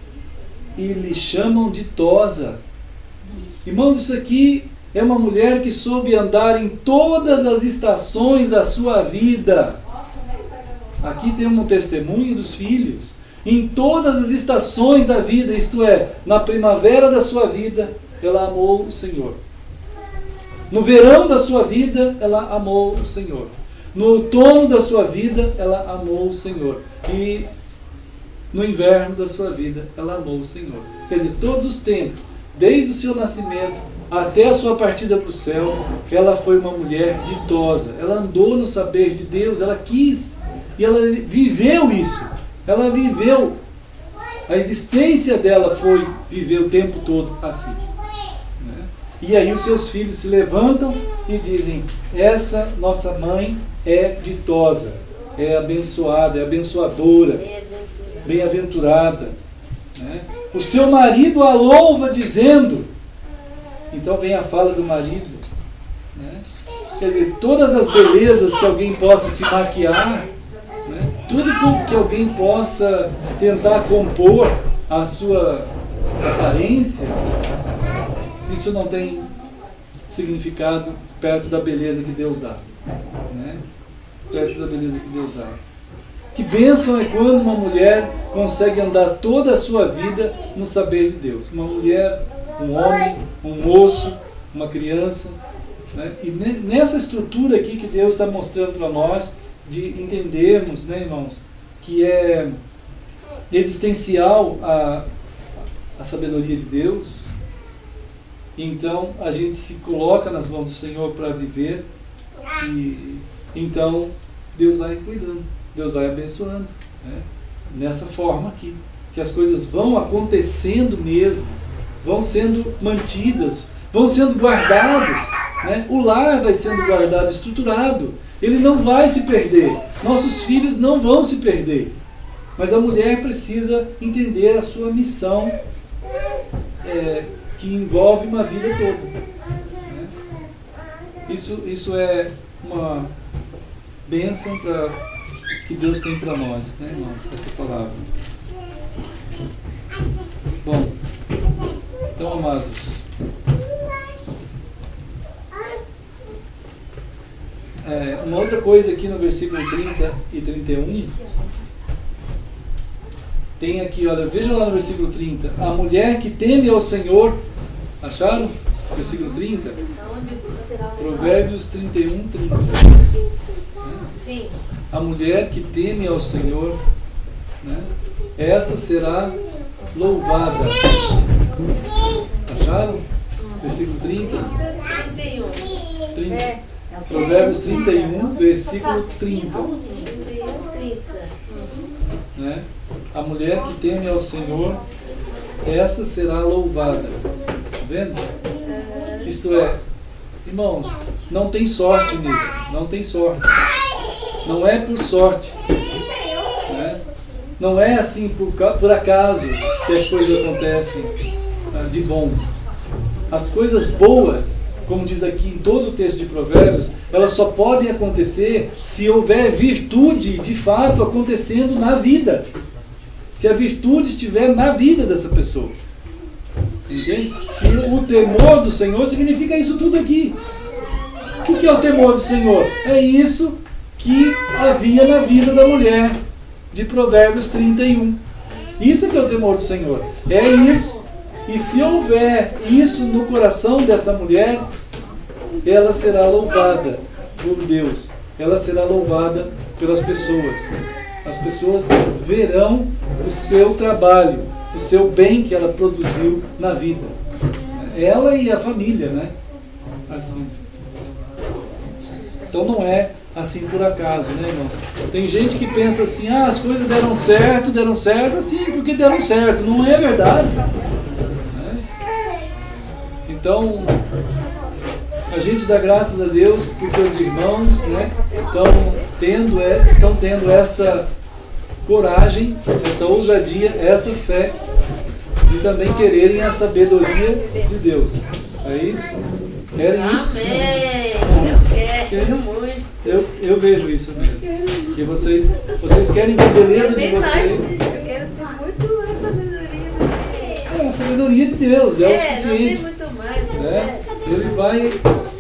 e lhe chamam de ditosa. Irmãos, isso aqui é uma mulher que soube andar em todas as estações da sua vida. Aqui tem um testemunho dos filhos. Em todas as estações da vida, isto é, na primavera da sua vida, ela amou o Senhor. No verão da sua vida, ela amou o Senhor. No outono da sua vida, ela amou o Senhor. E no inverno da sua vida, ela amou o Senhor. Quer dizer, todos os tempos, desde o seu nascimento até a sua partida para o céu, ela foi uma mulher ditosa. Ela andou no saber de Deus, ela quis. E ela viveu isso. Ela viveu. A existência dela foi viver o tempo todo assim. E aí os seus filhos se levantam e dizem, essa nossa mãe é ditosa, é abençoada, é abençoadora, bem-aventurada. Né? O seu marido a louva dizendo, então vem a fala do marido. Né? Quer dizer, todas as belezas que alguém possa se maquiar, né? Tudo que alguém possa tentar compor a sua aparência, isso não tem significado perto da beleza que Deus dá. Né? Perto da beleza que Deus dá. Que bênção é quando uma mulher consegue andar toda a sua vida no saber de Deus. Uma mulher, um homem, um moço, uma criança. Né? E nessa estrutura aqui que Deus está mostrando para nós, de entendermos, né, irmãos, que é existencial a sabedoria de Deus. Então a gente se coloca nas mãos do Senhor para viver e então Deus vai cuidando, Deus vai abençoando, né? Nessa forma aqui, que as coisas vão acontecendo mesmo, vão sendo mantidas, vão sendo guardados, né? O lar vai sendo guardado, estruturado, ele não vai se perder, nossos filhos não vão se perder, mas a mulher precisa entender a sua missão, que envolve uma vida toda. Né? Isso é uma bênção que Deus tem para nós, né, irmãos? Essa palavra. Bom, então, amados, uma outra coisa aqui no versículo 30 e 31, tem aqui, olha, vejam lá no versículo 30, a mulher que teme ao Senhor, acharam? Versículo 30, Provérbios 31, 30. Sim. A mulher que teme ao Senhor, né, essa será louvada. Acharam? Versículo 30. 30. Provérbios 31, versículo 30. Né? A mulher que teme ao Senhor, essa será louvada. Está vendo? Isto é, irmãos, não tem sorte nisso. Não tem sorte. Não é por sorte. Né? Não é assim por acaso que as coisas acontecem. de bom. As coisas boas, como diz aqui em todo o texto de Provérbios, elas só podem acontecer se houver virtude de fato acontecendo na vida. Se a virtude estiver na vida dessa pessoa. Entende? Se o temor do Senhor significa isso tudo aqui. O que é o temor do Senhor? É isso que havia na vida da mulher de Provérbios 31. Isso que é o temor do Senhor. É isso. E se houver isso no coração dessa mulher, ela será louvada por Deus. Ela será louvada pelas pessoas. As pessoas verão o seu trabalho, o seu bem que ela produziu na vida. Ela e a família, né? Assim. Então não é assim por acaso, né, irmão? Tem gente que pensa assim, as coisas deram certo, assim, porque deram certo. Não é verdade. Então, a gente dá graças a Deus porque os irmãos, né, estão tendo essa coragem, essa ousadia, essa fé de também quererem a sabedoria de Deus. É isso? Querem isso? Amém! Eu quero muito. Eu vejo isso mesmo. Que vocês querem que a beleza de vocês... Eu quero ter muito a sabedoria de Deus. A sabedoria de Deus é o suficiente. Não tem muito mais. Né? Ele vai...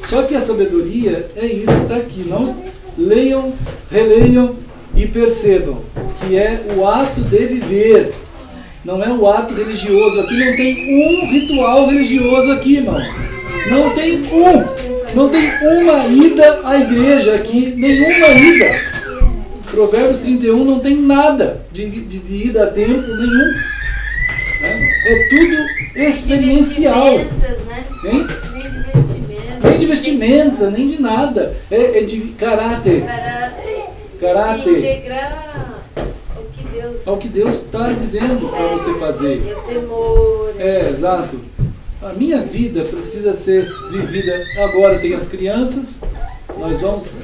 Só que a sabedoria é isso que está aqui. Não leiam, releiam e percebam que é o ato de viver. Não é o ato religioso. Aqui não tem um ritual religioso aqui, irmão. Não tem uma ida à igreja aqui. Nenhuma ida. Provérbios 31 não tem nada de ida a templo nenhum. É tudo experiencial. Hein? Nem de vestimenta, nem de nada. É de caráter. Se integrar ao que Deus está dizendo para você fazer. E o temor. Exato. A minha vida precisa ser vivida. Agora tem as crianças.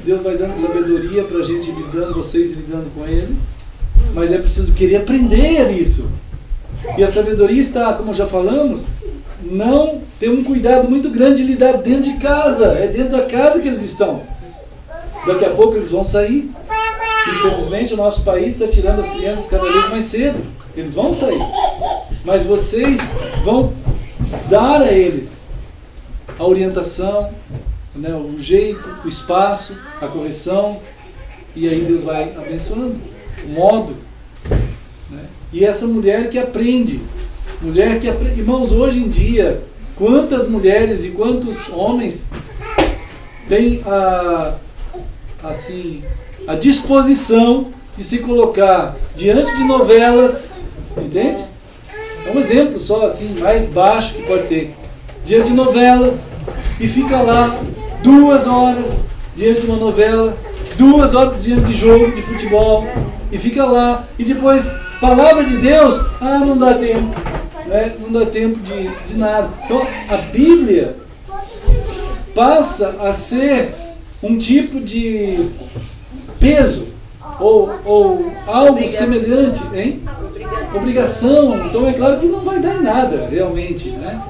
Deus vai dando sabedoria para a gente ir lidando, vocês lidando com eles. Mas é preciso querer aprender isso. E a sabedoria está, como já falamos, não ter um cuidado muito grande de lidar dentro de casa. É dentro da casa que eles estão. Daqui a pouco eles vão sair. Infelizmente o nosso país está tirando as crianças cada vez mais cedo. Eles vão sair. Mas vocês vão dar a eles a orientação, né, o jeito, o espaço, a correção. E aí Deus vai abençoando o modo. Né? E essa mulher que aprende. Irmãos, hoje em dia, quantas mulheres e quantos homens têm a disposição de se colocar diante de novelas, entende? É um exemplo só assim, mais baixo que pode ter. Diante de novelas, e fica lá 2 horas diante de uma novela, 2 horas diante de jogo de futebol, e fica lá, e depois, palavra de Deus, não dá tempo, né? Não dá tempo de nada. Então, a Bíblia passa a ser um tipo de peso, ou algo semelhante, hein? Obrigação. Então é claro que não vai dar em nada, realmente, né?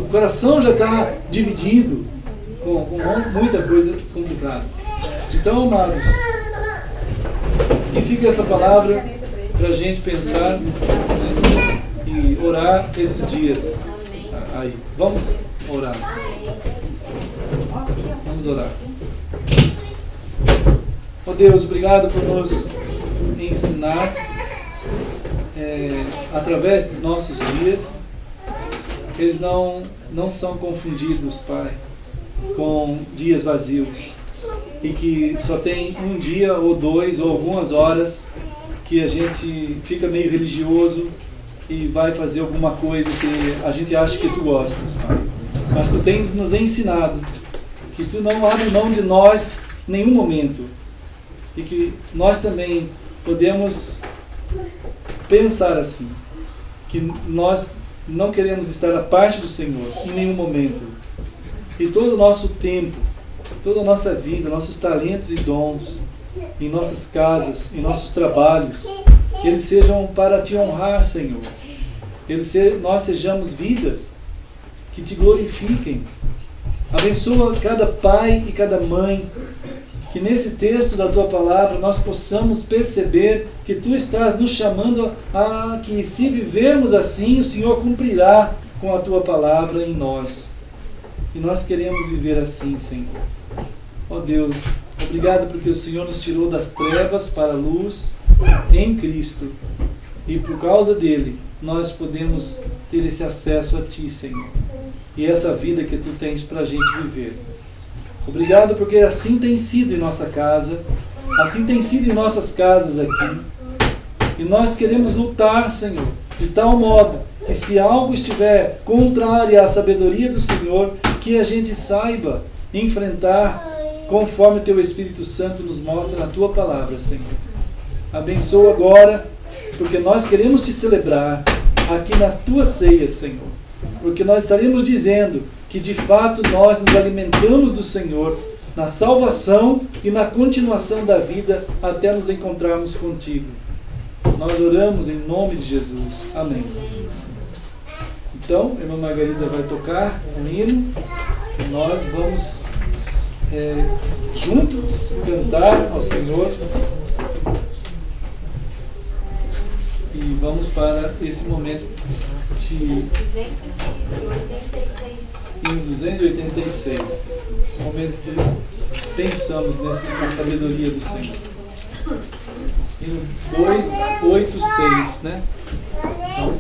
O coração já está dividido com muita coisa complicada. Então, amados, que fica essa palavra para a gente pensar, né, e orar esses dias. Aí, vamos orar. Vamos orar. Oh Deus, obrigado por nos ensinar através dos nossos dias. Eles não são confundidos, Pai, com dias vazios. E que só tem um dia ou 2 ou algumas horas que a gente fica meio religioso e vai fazer alguma coisa que a gente acha que tu gostas, Pai. Mas tu tens nos ensinado que tu não abre mão de nós em nenhum momento. E que nós também podemos pensar assim, que nós não queremos estar à parte do Senhor em nenhum momento. E todo o nosso tempo, toda a nossa vida, nossos talentos e dons, em nossas casas, em nossos trabalhos, eles sejam para te honrar, Senhor. nós sejamos vidas que te glorifiquem. Abençoa cada pai e cada mãe, que nesse texto da tua palavra nós possamos perceber que tu estás nos chamando a que, se vivermos assim, o Senhor cumprirá com a tua palavra em nós. E nós queremos viver assim, Senhor. Ó Deus, obrigado porque o Senhor nos tirou das trevas para a luz em Cristo. E por causa dele, nós podemos ter esse acesso a ti, Senhor. E essa vida que tu tens para a gente viver. Obrigado porque assim tem sido em nossa casa, assim tem sido em nossas casas aqui. E nós queremos lutar, Senhor, de tal modo que, se algo estiver contrário à sabedoria do Senhor, que a gente saiba enfrentar conforme teu Espírito Santo nos mostra na tua palavra, Senhor. Abençoa agora, porque nós queremos te celebrar aqui nas tuas ceias, Senhor. Porque nós estaremos dizendo que de fato nós nos alimentamos do Senhor na salvação e na continuação da vida até nos encontrarmos contigo. Nós oramos em nome de Jesus. Amém. Então, a irmã Margarida vai tocar um hino e nós vamos juntos cantar ao Senhor. E vamos para esse momento de 286. Esse momento que pensamos na sabedoria do Senhor. Hino 286, né? Então,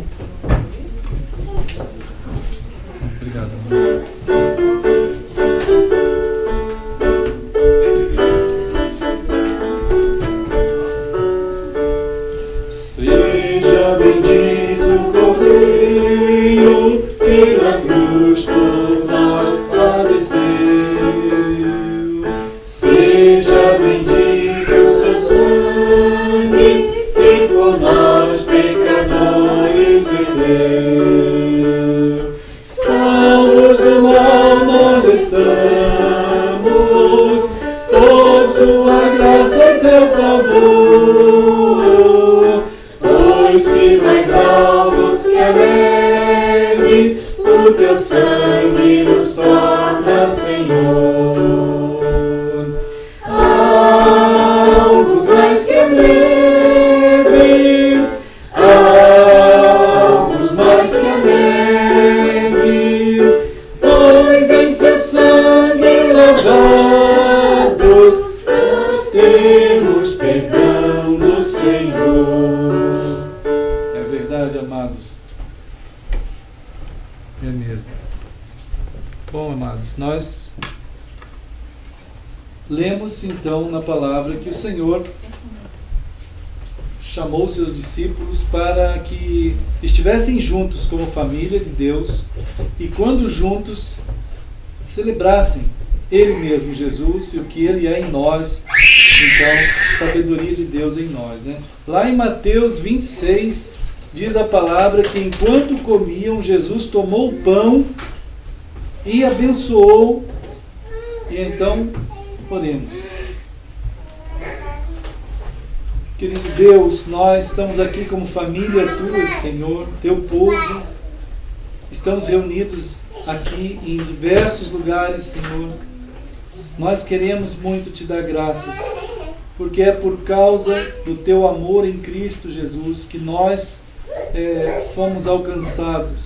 obrigado. Seja bendito o Cordeiro, pela cruz por nós padeceu. Seja bendito o seu sangue, que por nós pecadores viveu. Salvos do mal nós estamos, por tua graça e teu favor. Pois que mais altos que a neve, o teu sangue nos torna, Senhor. Altos mais que a neve, altos mais que a neve, pois em seu sangue lavados nós temos perdão do Senhor. É verdade, amados. É mesmo. Bom, amados, nós lemos então na palavra que o Senhor chamou seus discípulos para que estivessem juntos como família de Deus e, quando juntos, celebrassem Ele mesmo, Jesus, e o que Ele é em nós. Então, sabedoria de Deus em nós, né? Lá em Mateus 26, diz a palavra que enquanto comiam, Jesus tomou o pão e abençoou. E então, oremos. Querido Deus, nós estamos aqui como família tua, Senhor, teu povo. Estamos reunidos aqui em diversos lugares, Senhor. Nós queremos muito te dar graças, porque é por causa do teu amor em Cristo Jesus que nós fomos alcançados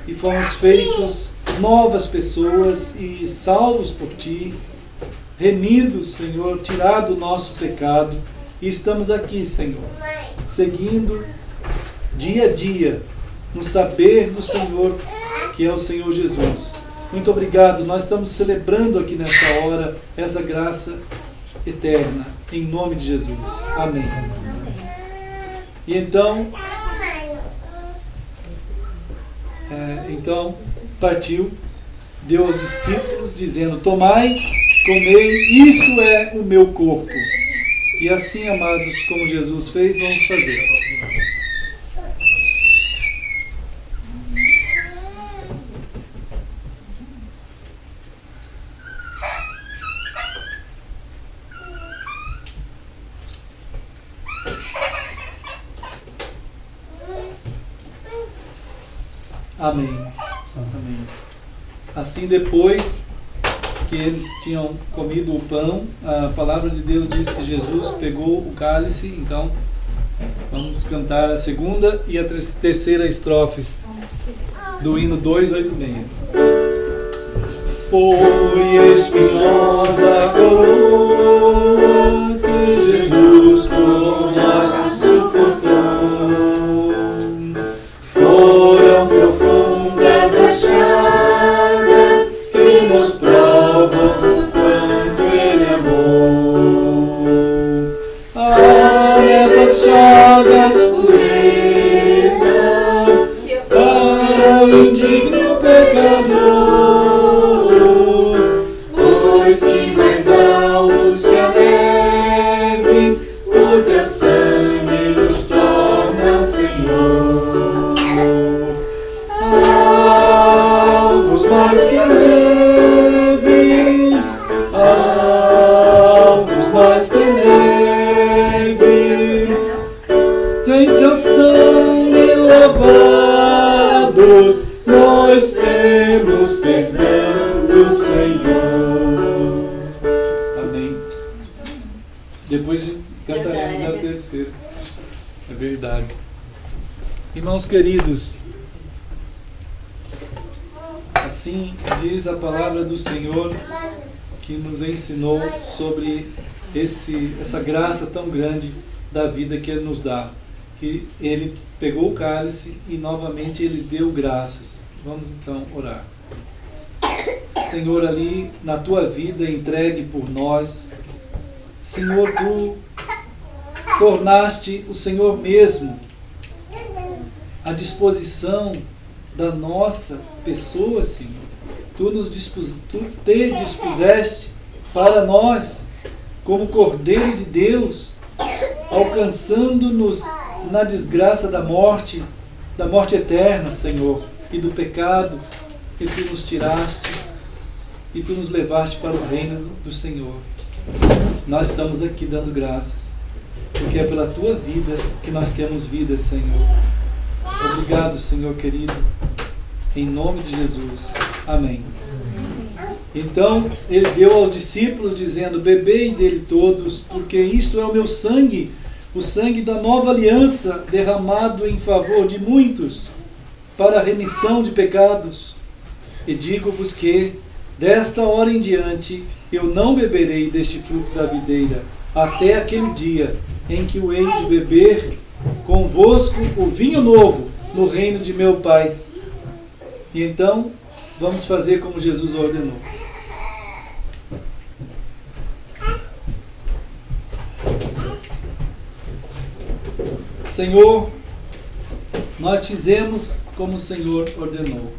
e fomos feitos novas pessoas e salvos por ti, remidos, Senhor, tirado o nosso pecado, e estamos aqui, Senhor, seguindo dia a dia no saber do Senhor, que é o Senhor Jesus. Muito obrigado, nós estamos celebrando aqui nessa hora essa graça eterna, em nome de Jesus. Amém. E então, partiu, deu aos discípulos, dizendo: tomai, comei, isto é o meu corpo. E assim, amados, como Jesus fez, vamos fazer. Amém. Amém. Assim, depois que eles tinham comido o pão, a palavra de Deus diz que Jesus pegou o cálice. Então, vamos cantar a segunda e a terceira estrofes do hino 286. Foi espinhosa a coroa que Jesus por nós suportou. Foram profundas as chagas que nos provam o quanto Ele amou. Nessas chagas pureza para o indigno pecador. Nós temos perdão do Senhor. Amém. Depois cantaremos a terceira. É verdade. Irmãos queridos, assim diz a palavra do Senhor, que nos ensinou sobre essa graça tão grande da vida que Ele nos dá. Que Ele pegou o cálice e novamente Ele deu graças. Vamos então orar. Senhor, ali na Tua vida entregue por nós, Senhor, Tu tornaste o Senhor mesmo à disposição da nossa pessoa, Senhor. Tu te dispuseste para nós como Cordeiro de Deus, alcançando-nos na desgraça da morte eterna, Senhor, e do pecado que Tu nos tiraste e Tu nos levaste para o reino do Senhor. Nós estamos aqui dando graças, porque é pela Tua vida que nós temos vida, Senhor. Obrigado, Senhor querido, em nome de Jesus. Amém. Então, Ele deu aos discípulos, dizendo: bebei dele todos, porque isto é o meu sangue, o sangue da nova aliança, derramado em favor de muitos, para a remissão de pecados. E digo-vos que, desta hora em diante, eu não beberei deste fruto da videira, até aquele dia em que eu hei de beber convosco o vinho novo no reino de meu Pai. E então, vamos fazer como Jesus ordenou. Senhor, nós fizemos como o Senhor ordenou.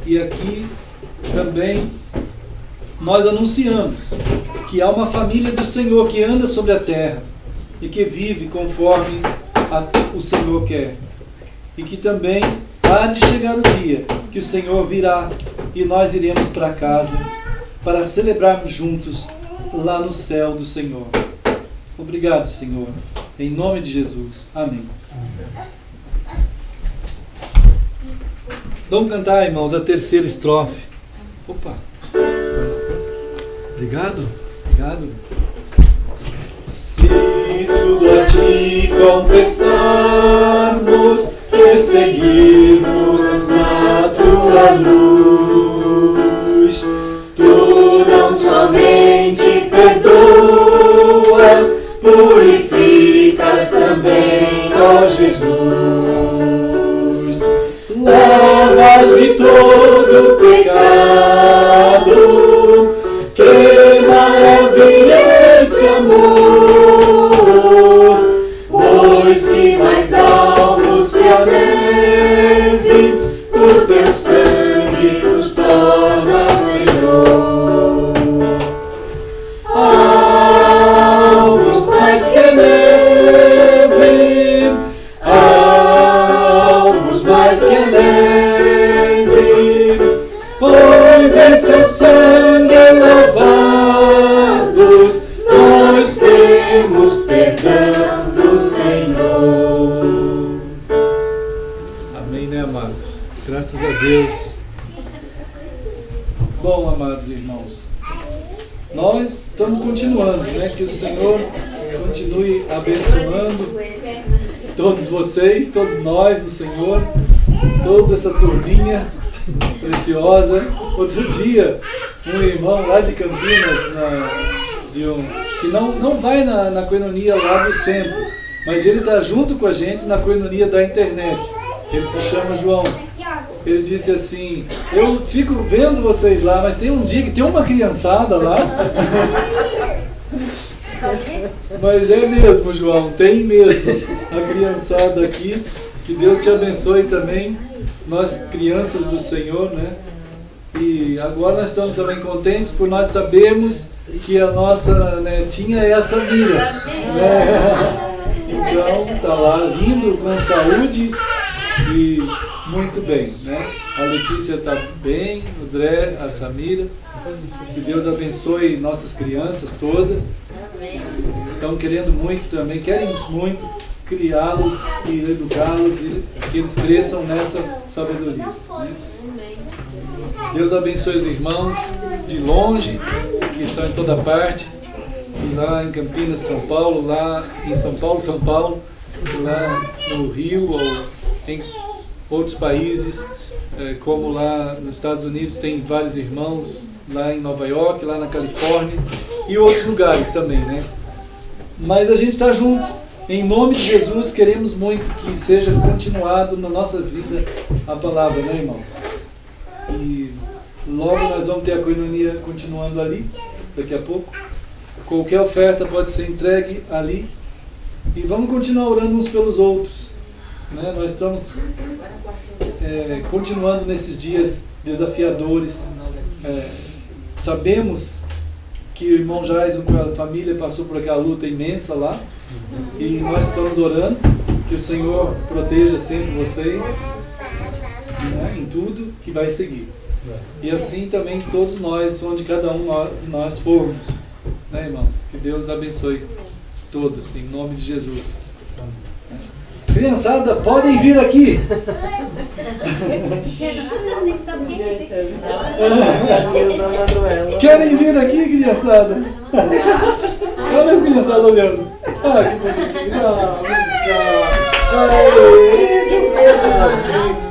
E aqui também nós anunciamos que há uma família do Senhor que anda sobre a terra e que vive conforme o Senhor quer. E que também há de chegar o dia que o Senhor virá e nós iremos para casa para celebrarmos juntos lá no céu do Senhor. Obrigado, Senhor. Em nome de Jesus. Amém. Vamos cantar, irmãos, a terceira estrofe. Opa! Obrigado. Obrigado. Se tudo a Ti confessarmos e seguirmos na Tua luz, Tu não somente perdoas, purificas também, ó Jesus. Lavas de todo pecado. Que maravilha esse amor, pois que mais alvos que a neve, o Teu sangue nos torna, Senhor. Alvos mais que a neve, alvos mais que a neve, pois em Seu sangue lavados nós temos Deus. Bom, amados irmãos, nós estamos continuando, né? Que o Senhor continue abençoando todos vocês, todos nós do Senhor, toda essa turminha preciosa. Outro dia, um irmão lá de Campinas, que não vai na coinonia lá do centro, mas ele está junto com a gente na coinonia da internet. Ele se chama João. Ele disse assim: eu fico vendo vocês lá, mas tem um dia que tem uma criançada lá. Mas é mesmo, João, tem mesmo a criançada aqui. Que Deus te abençoe também, nós crianças do Senhor, né? E agora nós estamos também contentes por nós sabermos que a nossa netinha é a Samira, né? Então está lá lindo, com saúde e muito bem, né? A Letícia está bem, o Dré, a Samira. Que Deus abençoe nossas crianças todas. Estão querendo muito também, querem muito criá-los e educá-los e que eles cresçam nessa sabedoria, né? Deus abençoe os irmãos de longe, que estão em toda parte, lá em Campinas, São Paulo, lá em São Paulo, lá no Rio ou em outros países, como lá nos Estados Unidos tem vários irmãos, lá em Nova York, lá na Califórnia e outros lugares também, né? Mas a gente está junto. Em nome de Jesus, queremos muito que seja continuado na nossa vida a palavra, né, irmãos? E logo nós vamos ter a coinonia continuando ali, daqui a pouco. Qualquer oferta pode ser entregue ali. E vamos continuar orando uns pelos outros, né? Nós estamos continuando nesses dias desafiadores. Sabemos que o irmão Jason com a família passou por aquela luta imensa lá. E nós estamos orando que o Senhor proteja sempre vocês, né, em tudo que vai seguir. E assim também todos nós, onde cada um de nós formos, né, irmãos? Que Deus abençoe todos, em nome de Jesus. Criançada, podem vir aqui. Querem vir aqui, criançada? Olha as criançadas olhando. Ah, que bonitinho.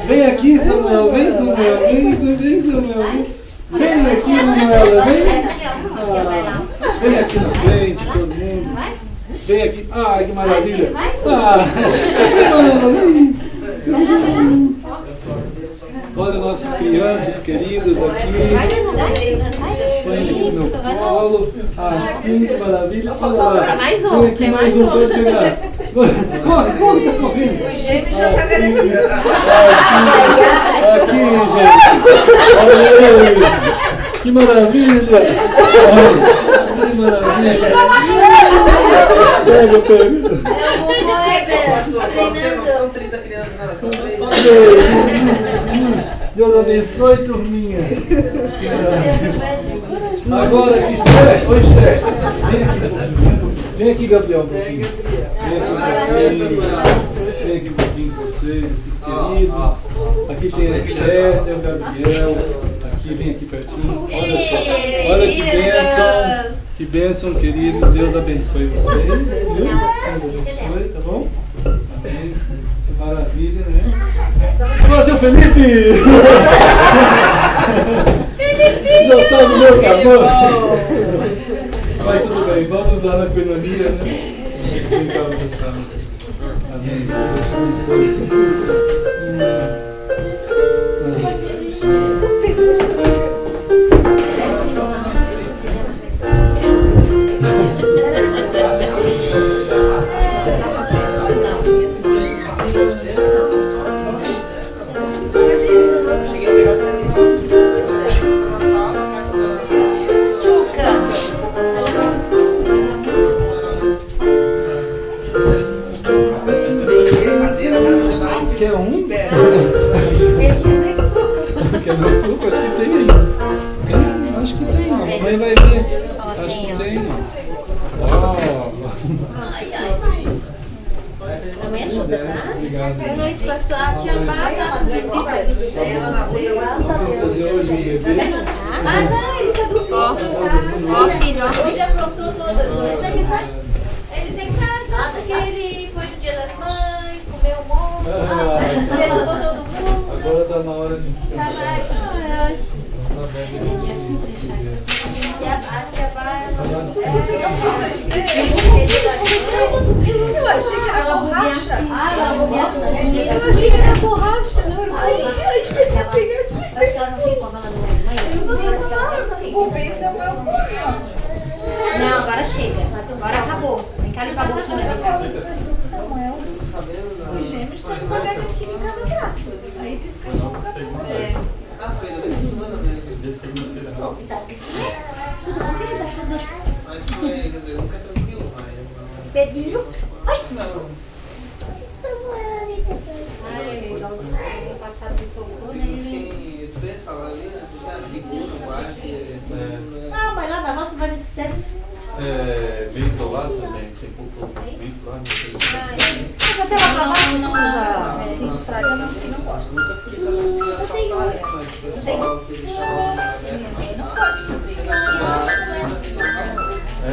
Vem aqui, Samuel. Vem, Samuel. Vem, Samuel. Vem aqui, Manuela. Vem aqui na frente, todo mundo. Vem aqui. Ah, que maravilha. Olha nossas crianças queridas aqui. Põe aqui no colo. Assim, que maravilha. Mais um. Vem aqui mais um. Pode pegar. Corre, tá correndo. O gêmeo já está garantido. Aqui, gente. Olha. Que maravilha. Que maravilha. Pega. São 30 crianças, não, são 3. Deus abençoe, turminha. Agora, Esther, vem aqui, Gabriel. Vem aqui um pouquinho com vocês, esses queridos. Aqui tem a Esther, tem o Gabriel. Aqui, vem aqui pertinho. Olha só. Olha que bênção. Que bênção, querido. Deus abençoe vocês. Viu? Deus abençoe, tá bom? Amém. Maravilha, né? Agora tem o Felipe! Já tá no meu tamanho. Mas tudo bem, vamos lá na coinonia, né? Brincar com essa. Amém. Quer um? Quer mais suco? Acho que tem aí. Tem? Acho que tem. A mamãe vai ver. Acho que tem. Também ajuda, tá? Obrigado. Boa noite, pastor. A tia Bata, as visitas. Vamos trazer hoje um bebê. Ah, não, ele tá dormindo. Ó, filho, ó. Hoje aprontou todas. Hoje ele tá em casa, porque ele foi no dia das mães, comeu um monte, derrubou todo mundo. Agora tá na hora de Tá descansar. mais. Tá bem. A tia Bata. Eu achei que era borracha. Eu Eu achei que era borracha, não. Aí a gente teve que pegar esse A senhora não tem como ela não é? o bem Samuel come. Não, agora chega. Agora acabou. Vem cá limpar a boquinha, vem cá. Samuel, os gêmeos estão com uma garotinha em cada braço. Aí teve cachorro pra tudo. É. Ah, foi da semana mesmo. De segunda-feira. Tudo bom, querida? Tudo. Mas foi, quer dizer, nunca tranquilo, mas. Pedrinho? Ai, Não. ai, no passado me tocou, né? Assim, tu pensa lá ali, tu tá seguro, eu acho que. Ah, mas lá da roça vai de sucesso. É bem isolado também, tem pouco vento lá. Não, Assim, estragando assim, não gosto. Nunca fiz a assaltar, mas o pessoal que deixava Minha mãe não pode fazer isso. É?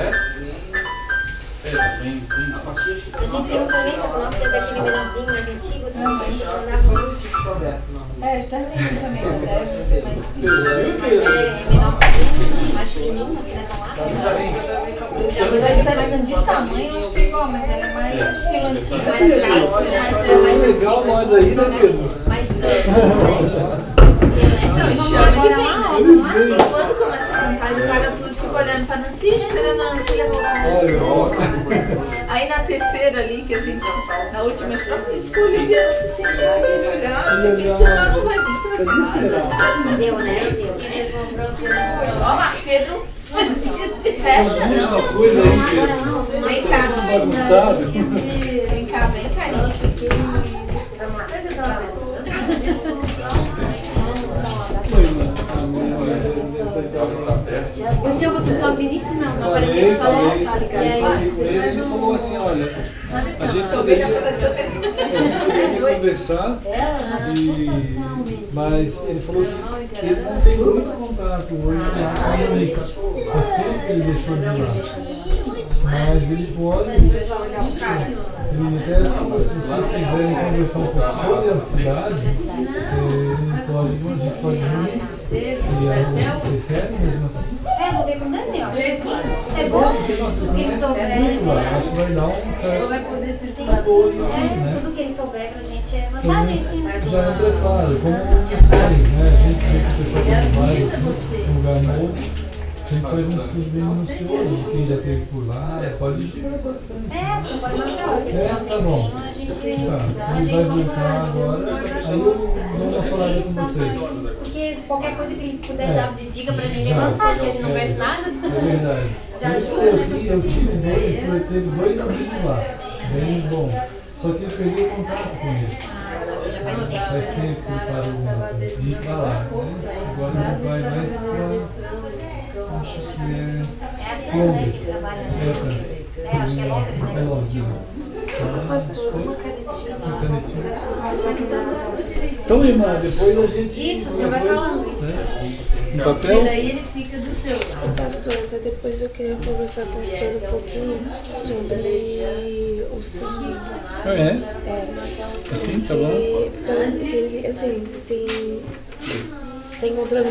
É, bem a gente tem um também, só que o nosso é daquele menorzinho mais antigo, assim, só isso que ficou aberto, não. É, está tem também, mas é mais é menorzinho, mais fininho, assim, né? Mas a diferença de tamanho eu acho que é igual, mas ela é mais estilo antigo, Mais mais light, light, mas mas é é mais mais Legal nós aí, né, Pedro? mais antigo, né? Não, e chama ele vem. E quando começa a cantar, ele para tudo e fica olhando pra Nancy, esperando a Nancy levar o Olha, Aí na terceira ali, que a gente, na última estrofe, ele ficou olhando se sentar aqui e olhar, porque senão não vai vir trazer. Deu, né? Deu. Ó lá, Pedro, fecha, uma não. coisa aí, Pedro. Vem cá, Bagunçado. vem cá, vem cá. O senhor, você falou Vinícius? Não, não Falei, apareceu, ele falou. falei. E aí? Ele falou assim, olha, a gente poderia conversar, mas ele falou que ele não tem muito contato hoje com a Mônica. Faz tempo que ele deixou de ir lá. Mas ele pode, ele até falou, se vocês quiserem conversar um pouco sobre a cidade, a gente pode reunir. Vocês querem mesmo assim? É, vou ver com o Daniel, acho que sim. É bom, tudo que ele souber. Acho que vai dar um certo Sim, apoio, né? tudo que ele souber pra gente é lançar isso. Já é preparo, como vocês, né? A gente vê que o pessoal que vai assim, um lugar novo, sempre faz um estudo bem minucioso, quem já esteve por lá, pode ajudar bastante. É, você pode mandar, porque É, tá bom. a gente Tá, ele vai voltar agora, aí eu vou falar com vocês. Porque qualquer coisa que ele puder dar de dica pra gente é vantagem, que a gente não conhece nada. É verdade. Já ajuda. Eu teve dois amigos lá, bem bom. Só que eu perdi o contato com eles. Já faz tempo. Faz tempo que ele parou de ir pra lá, né? Agora ele vai mais pra... Acho que é... É a Tânia, né, que trabalha no... É, acho que é Londres, É né? Londres. Pastor, uma canetinha. Então, irmã, depois a gente... Isso, você vai falando isso. Um papel? ele fica do teu lado. Pastor, até depois eu queria conversar com o senhor um pouquinho sobre o sangue. Ah, é? Assim, tá bom? Porque ele, assim, tem encontrando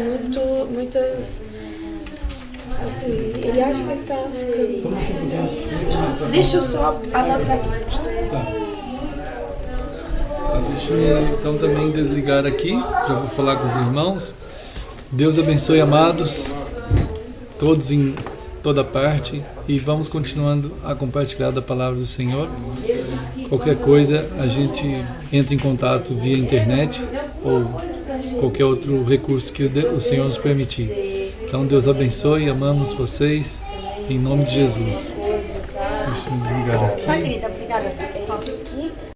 muitas. Assim, ele acha que ele tá ficando. Deixa eu só anotar aqui, pastor. Tá. Tá, deixa eu então também desligar aqui. Já vou falar com os irmãos. Deus abençoe, amados, todos em toda parte, e vamos continuando a compartilhar da palavra do Senhor. Qualquer coisa a gente entra em contato via internet ou qualquer outro recurso que o Senhor nos permitir. Então Deus abençoe, amamos vocês em nome de Jesus. Deixa eu desligar aqui. Tá, querida, obrigada.